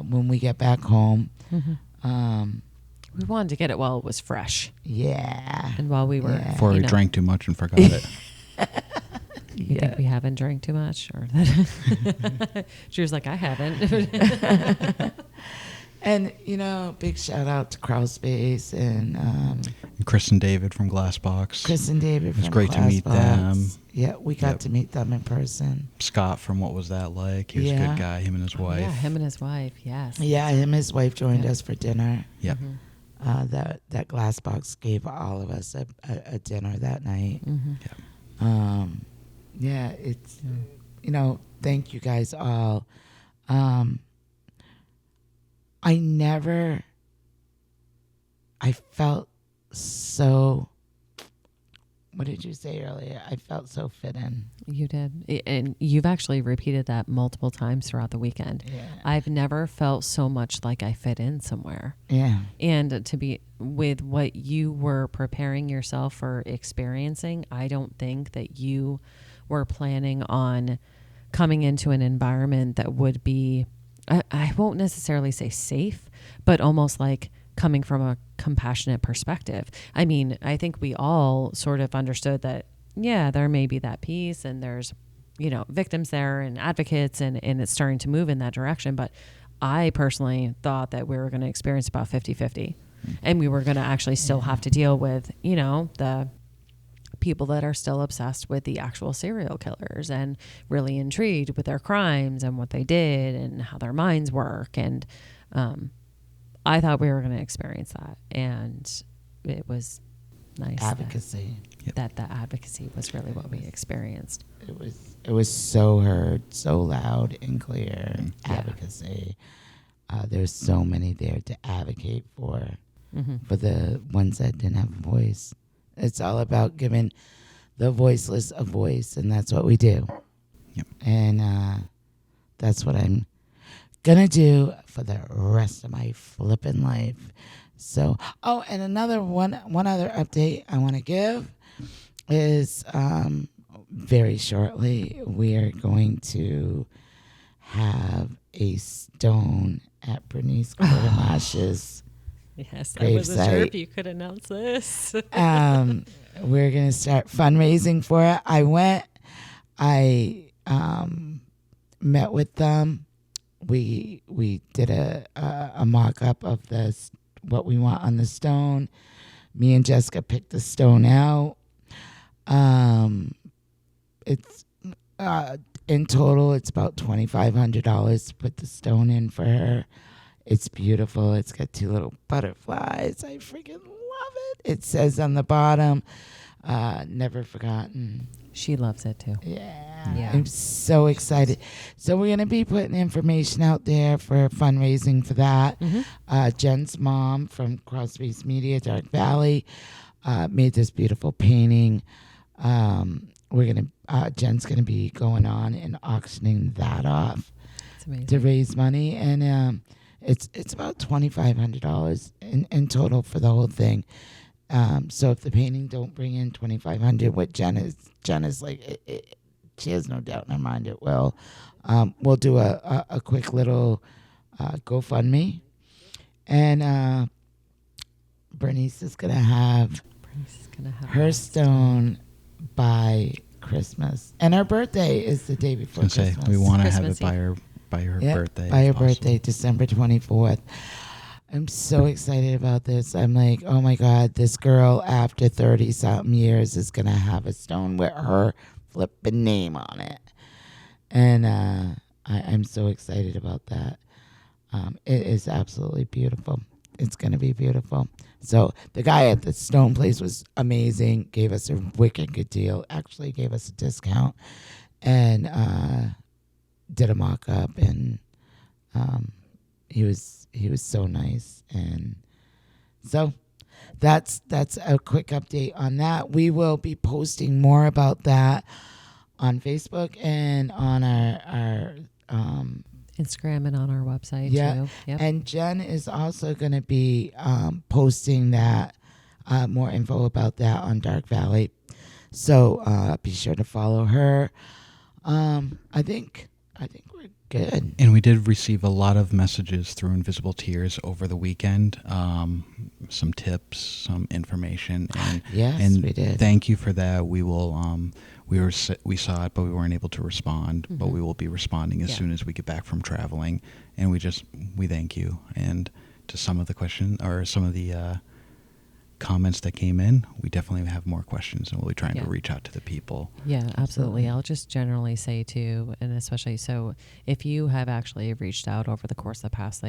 [SPEAKER 1] when we get back home.
[SPEAKER 2] Mm-hmm. We wanted to get it while it was fresh.
[SPEAKER 1] Yeah.
[SPEAKER 2] And while we were...
[SPEAKER 1] Yeah.
[SPEAKER 3] Before we drank too much and forgot it.
[SPEAKER 2] You think we haven't drank too much? Or she was like, I haven't.
[SPEAKER 1] And, big shout out to Crawl Space and
[SPEAKER 3] Chris and David from Glassbox.
[SPEAKER 1] Chris and David from
[SPEAKER 3] It was great to meet them.
[SPEAKER 1] Yeah, we got to meet them in person.
[SPEAKER 3] Scott from What Was That Like? He was a good guy, him and his wife.
[SPEAKER 2] Yeah, him and his wife, yes.
[SPEAKER 1] Yeah, him and his wife joined us for dinner.
[SPEAKER 3] Yep.
[SPEAKER 2] Mm-hmm.
[SPEAKER 1] That Glassbox gave all of us a dinner that night.
[SPEAKER 2] Mm-hmm.
[SPEAKER 3] Yep.
[SPEAKER 1] Yeah, it's, thank you guys all. I felt so, what did you say earlier? I felt so fit in.
[SPEAKER 2] You did. And you've actually repeated that multiple times throughout the weekend.
[SPEAKER 1] Yeah.
[SPEAKER 2] I've never felt so much like I fit in somewhere.
[SPEAKER 1] Yeah.
[SPEAKER 2] And to be with what you were preparing yourself for experiencing, I don't think that you were planning on coming into an environment that would be, I won't necessarily say safe, but almost like coming from a compassionate perspective. I mean, I think we all sort of understood that, yeah, there may be that piece and there's, victims there and advocates and it's starting to move in that direction. But I personally thought that we were going to experience about 50-50 and we were going to actually still have to deal with, the people that are still obsessed with the actual serial killers and really intrigued with their crimes and what they did and how their minds work. And, I thought we were going to experience that, and it was nice
[SPEAKER 1] Advocacy.
[SPEAKER 2] that the advocacy was really what we experienced.
[SPEAKER 1] It was so heard, so loud and clear. Advocacy. There's so many there to advocate for the ones that didn't have a voice. It's all about giving the voiceless a voice, and that's what we do.
[SPEAKER 3] Yep.
[SPEAKER 1] And that's what I'm gonna do for the rest of my flippin' life. So, and another one other update I want to give is very shortly we are going to have a stone at Bernice Quartermash's
[SPEAKER 2] Yes,
[SPEAKER 1] gravesite.
[SPEAKER 2] I wasn't sure if you could announce this.
[SPEAKER 1] We're gonna start fundraising for it. I met with them. We did a mock-up of what we want on the stone. Me and Jessica picked the stone out. It's in total it's about $2,500 to put the stone in for her. It's beautiful. It's got 2 little butterflies. I freaking love it. It says on the bottom, never forgotten.
[SPEAKER 2] She loves it too.
[SPEAKER 1] Yeah.
[SPEAKER 2] Yeah.
[SPEAKER 1] I'm so excited. So we're going to be putting information out there for fundraising for that. Jen's mom from Crosby's Media, Dark Valley, made this beautiful painting. Jen's going to be going on and auctioning that off to raise money. And it's about $2,500 in total for the whole thing. So if the painting don't bring in $2,500, what Jen is like, she has no doubt in her mind it will. We'll do a quick little GoFundMe, and Bernice is gonna have her stone by Christmas, and her birthday is the day before Christmas.
[SPEAKER 3] We want to have it by her birthday.
[SPEAKER 1] By her birthday, December 24th. I'm so excited about this. I'm like, oh my God, this girl after 30-something years is going to have a stone with her flipping name on it. And I'm so excited about that. It is absolutely beautiful. It's going to be beautiful. So the guy at the stone place was amazing, gave us a wicked good deal, actually gave us a discount, and did a mock-up, and he was so nice. And so that's a quick update on that. We will be posting more about that on Facebook and on our
[SPEAKER 2] Instagram and on our website too. Yep.
[SPEAKER 1] And Jen is also going to be posting that more info about that on Dark Valley. So be sure to follow her. I think we're good.
[SPEAKER 3] And we did receive a lot of messages through Invisible Tears over the weekend. Some tips, some information. And,
[SPEAKER 1] Yes, we did.
[SPEAKER 3] Thank you for that. We will. We saw it, but we weren't able to respond. Mm-hmm. But we will be responding as soon as we get back from traveling. And we thank you. And to some of the questions or some of the comments that came in, we definitely have more questions, and we'll be trying to reach out to the people.
[SPEAKER 2] Yeah, absolutely. I'll just generally say too, and especially so if you have actually reached out over the course of the past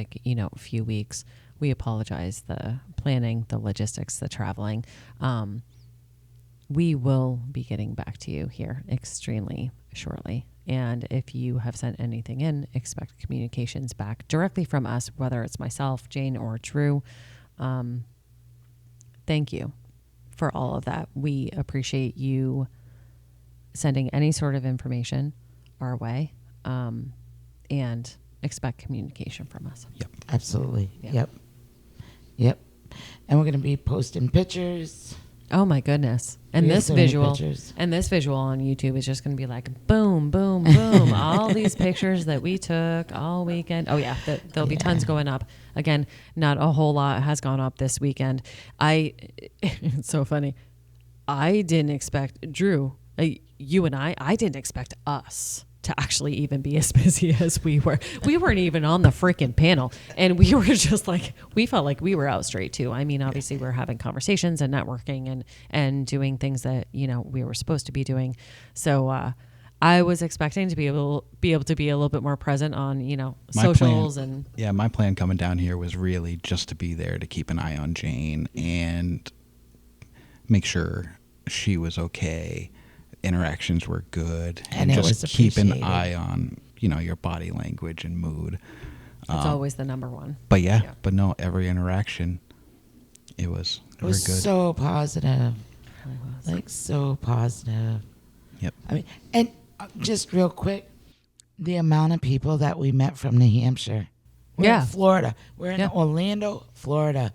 [SPEAKER 2] few weeks, we apologize. The planning, the logistics, the traveling. We will be getting back to you here extremely shortly. And if you have sent anything in, expect communications back directly from us, whether it's myself, Jane, or Drew. thank you for all of that. We appreciate you sending any sort of information our way, and expect communication from us.
[SPEAKER 3] Yep.
[SPEAKER 1] Absolutely.
[SPEAKER 2] Yeah.
[SPEAKER 1] Yep. And we're going to be posting pictures.
[SPEAKER 2] Oh my goodness. And
[SPEAKER 1] We have
[SPEAKER 2] this
[SPEAKER 1] so many
[SPEAKER 2] visual
[SPEAKER 1] pictures.
[SPEAKER 2] on YouTube is just going to be like boom, boom, boom. All these pictures that we took all weekend. Oh yeah. There'll be tons going up. Again, not a whole lot has gone up this weekend. It's so funny. I didn't expect Drew, you and I didn't expect us to actually even be as busy as we were. We weren't even on the freaking panel, and we were just like, we felt like we were out straight too. I mean, obviously we're having conversations and networking and doing things that, we were supposed to be doing. So, I was expecting to be able to be a little bit more present on, socials
[SPEAKER 3] my plan coming down here was really just to be there to keep an eye on Jane and make sure she was okay. Interactions were good,
[SPEAKER 1] And it
[SPEAKER 3] just
[SPEAKER 1] was
[SPEAKER 3] keep an
[SPEAKER 1] appreciated.
[SPEAKER 3] eye on your body language and mood.
[SPEAKER 2] It's always the number one.
[SPEAKER 3] But but no, every interaction, it was very good.
[SPEAKER 1] So positive.
[SPEAKER 2] It really was.
[SPEAKER 1] Like so positive.
[SPEAKER 3] Yep.
[SPEAKER 1] I mean, and just real quick, the amount of people that we met from New Hampshire. We're in Florida. We're in Orlando, Florida.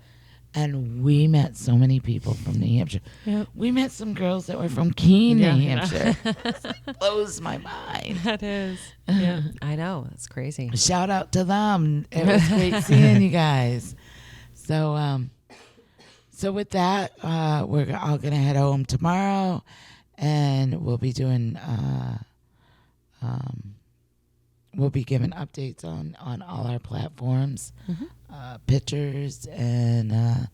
[SPEAKER 1] And we met so many people from New Hampshire.
[SPEAKER 2] Yep.
[SPEAKER 1] We met some girls that were from Keene,
[SPEAKER 2] Yeah,
[SPEAKER 1] New
[SPEAKER 2] you know.
[SPEAKER 1] Hampshire. Blows my mind.
[SPEAKER 2] That is. Yeah, I know. That's crazy.
[SPEAKER 1] Shout out to them. It was great seeing you guys. So, so with that, we're all gonna head home tomorrow, and we'll be doing. We'll be giving updates on all our platforms, pictures, and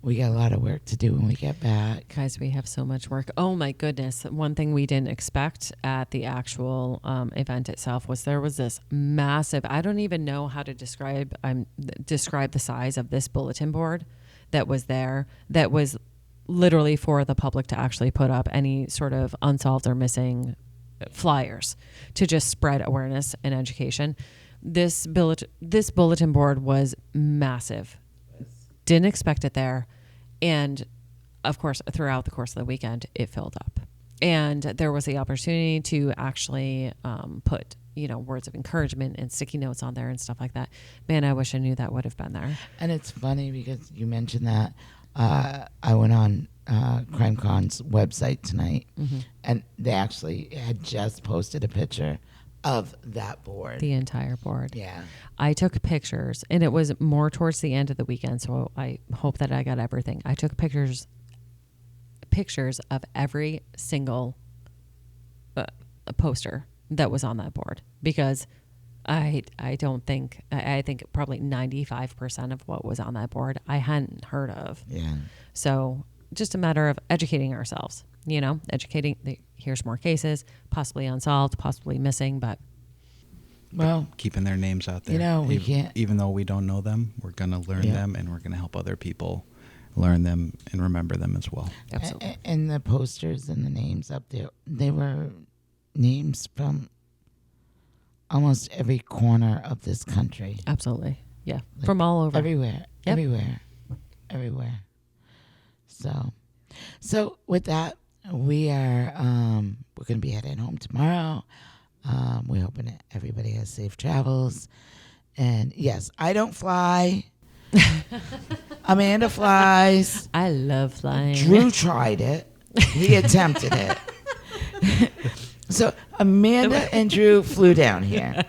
[SPEAKER 1] we got a lot of work to do when we get back.
[SPEAKER 2] Guys, we have so much work. Oh my goodness. One thing we didn't expect at the actual event itself was there was this massive, I don't even know how to describe the size of this bulletin board that was there, that was literally for the public to actually put up any sort of unsolved or missing flyers to just spread awareness and education. This bulletin board was massive. Didn't expect it there. And of course, throughout the course of the weekend, it filled up. And there was the opportunity to actually put, words of encouragement and sticky notes on there and stuff like that. Man, I wish I knew that would have been there.
[SPEAKER 1] And it's funny because you mentioned that. I went on CrimeCon's website tonight, and they actually had just posted a picture of that board.
[SPEAKER 2] The entire board.
[SPEAKER 1] Yeah.
[SPEAKER 2] I took pictures, and it was more towards the end of the weekend, so I hope that I got everything. I took pictures of every single poster that was on that board, because I think probably 95% of what was on that board I hadn't heard of.
[SPEAKER 1] Yeah.
[SPEAKER 2] So just a matter of educating ourselves, here's more cases, possibly unsolved, possibly missing, but
[SPEAKER 1] Well,
[SPEAKER 3] keeping their names out there.
[SPEAKER 1] we can't.
[SPEAKER 3] Even though we don't know them, we're going to learn them, and we're going to help other people learn them and remember them as well.
[SPEAKER 2] absolutely.
[SPEAKER 1] And the posters and the names up there, they were names from almost every corner of this country.
[SPEAKER 2] Absolutely. Yeah.
[SPEAKER 1] Like
[SPEAKER 2] From all over.
[SPEAKER 1] Everywhere.
[SPEAKER 2] Yep.
[SPEAKER 1] Everywhere. So with that, we're going to be heading home tomorrow. We're hoping that everybody has safe travels. And yes, I don't fly. Amanda flies.
[SPEAKER 2] I love flying.
[SPEAKER 1] Drew tried it. He attempted it. So Amanda and Drew flew down here.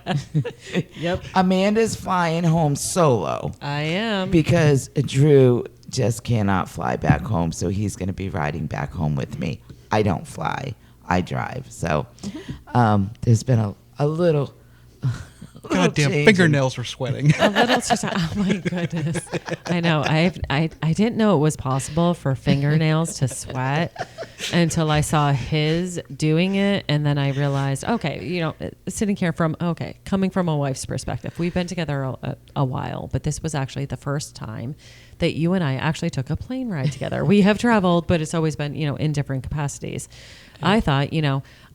[SPEAKER 2] Yep.
[SPEAKER 1] Amanda's flying home solo
[SPEAKER 2] I am.
[SPEAKER 1] because Drew just cannot fly back home. So he's going to be riding back home with me. I don't fly. I drive. So there's been a little
[SPEAKER 3] Goddamn
[SPEAKER 1] change
[SPEAKER 3] fingernails were sweating.
[SPEAKER 2] A little oh my goodness. I know. I didn't know it was possible for fingernails to sweat until I saw his doing it, and then I realized, okay, sitting here coming from a wife's perspective, we've been together a while, but this was actually the first time that you and I actually took a plane ride together. We have traveled, but it's always been, in different capacities. I thought,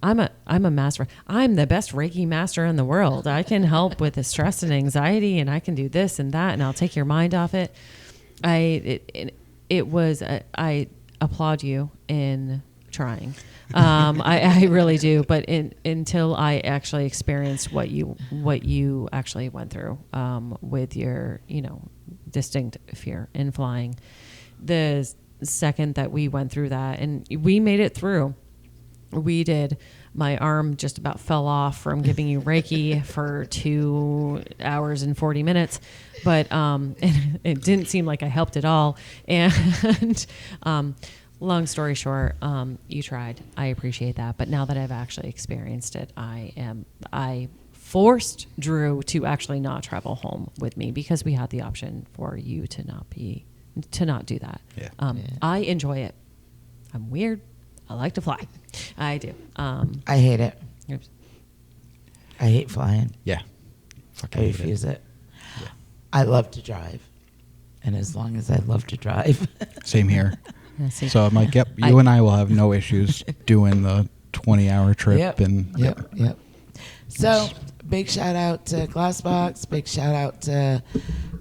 [SPEAKER 2] I'm a master. I'm the best Reiki master in the world. I can help with the stress and anxiety, and I can do this and that, and I'll take your mind off it. it was, I applaud you in trying. I really do. But until I actually experienced what you actually went through with your, distinct fear in flying, the second that we went through that and we made it through, we did. My arm just about fell off from giving you Reiki for 2 hours and 40 minutes, but it didn't seem like I helped at all. And long story short, you tried. I appreciate that. But now that I've actually experienced it, I forced Drew to actually not travel home with me because we had the option for you to not do that.
[SPEAKER 3] Yeah.
[SPEAKER 2] I enjoy it. I'm weird. I like to fly. I do.
[SPEAKER 1] I hate it.
[SPEAKER 2] Oops.
[SPEAKER 1] I hate flying.
[SPEAKER 3] Yeah.
[SPEAKER 1] I refuse it. Yeah. I love to drive. And as long as I love to drive.
[SPEAKER 3] Same here.
[SPEAKER 2] Yeah,
[SPEAKER 3] So I'm like, yep, you and I will have no issues doing the 20-hour trip.
[SPEAKER 1] Yep. So big shout out to Glassbox. Big shout out to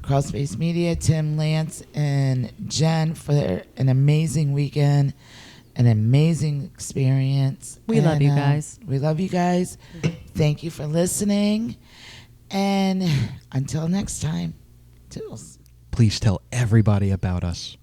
[SPEAKER 1] Crawlspace Media, Tim, Lance, and Jen for an amazing weekend. An amazing experience.
[SPEAKER 2] We love you guys.
[SPEAKER 1] We love you guys. Thank you for listening. And until next time, toodles.
[SPEAKER 3] Please tell everybody about us.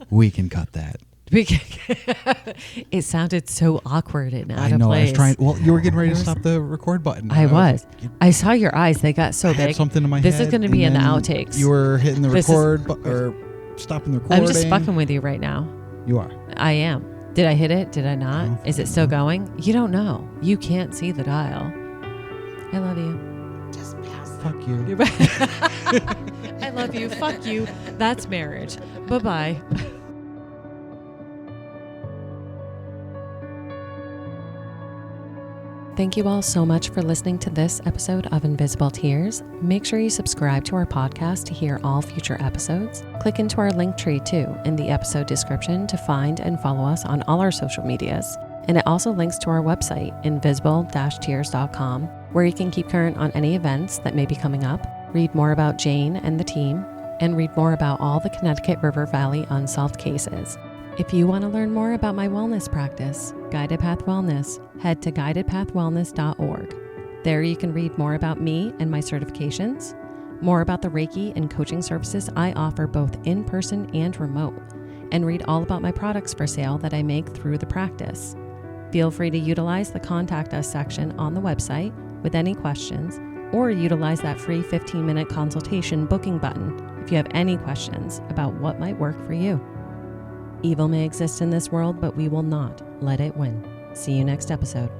[SPEAKER 3] We can cut that.
[SPEAKER 2] It sounded so awkward and out
[SPEAKER 3] I know.
[SPEAKER 2] of place.
[SPEAKER 3] I was trying. Well, you were getting ready to stop the record button.
[SPEAKER 2] I was. I saw your eyes. They got so
[SPEAKER 3] I
[SPEAKER 2] big.
[SPEAKER 3] had something in my
[SPEAKER 2] This
[SPEAKER 3] head.
[SPEAKER 2] is going to be in
[SPEAKER 3] and
[SPEAKER 2] the
[SPEAKER 3] then
[SPEAKER 2] outtakes.
[SPEAKER 3] You were hitting the
[SPEAKER 2] This
[SPEAKER 3] record or stopping the recording.
[SPEAKER 2] I'm just fucking with you right now.
[SPEAKER 3] You are.
[SPEAKER 2] I am. Did I hit it? Did I not?
[SPEAKER 3] No.
[SPEAKER 2] Is it still going? You don't know. You can't see the dial. I love you.
[SPEAKER 1] Just pass it.
[SPEAKER 3] Fuck you.
[SPEAKER 2] I love you. Fuck you. That's marriage. Bye-bye. Thank you all so much for listening to this episode of Invisible Tears. Make sure you subscribe to our podcast to hear all future episodes. Click into our link tree too in the episode description to find and follow us on all our social medias. And it also links to our website, invisible-tears.com, where you can keep current on any events that may be coming up, read more about Jane and the team, and read more about all the Connecticut River Valley unsolved cases. If you want to learn more about my wellness practice, Guided Path Wellness, head to guidedpathwellness.org. There you can read more about me and my certifications, more about the Reiki and coaching services I offer both in person and remote, and read all about my products for sale that I make through the practice. Feel free to utilize the Contact Us section on the website with any questions, or utilize that free 15-minute consultation booking button if you have any questions about what might work for you. Evil may exist in this world, but we will not let it win. See you next episode.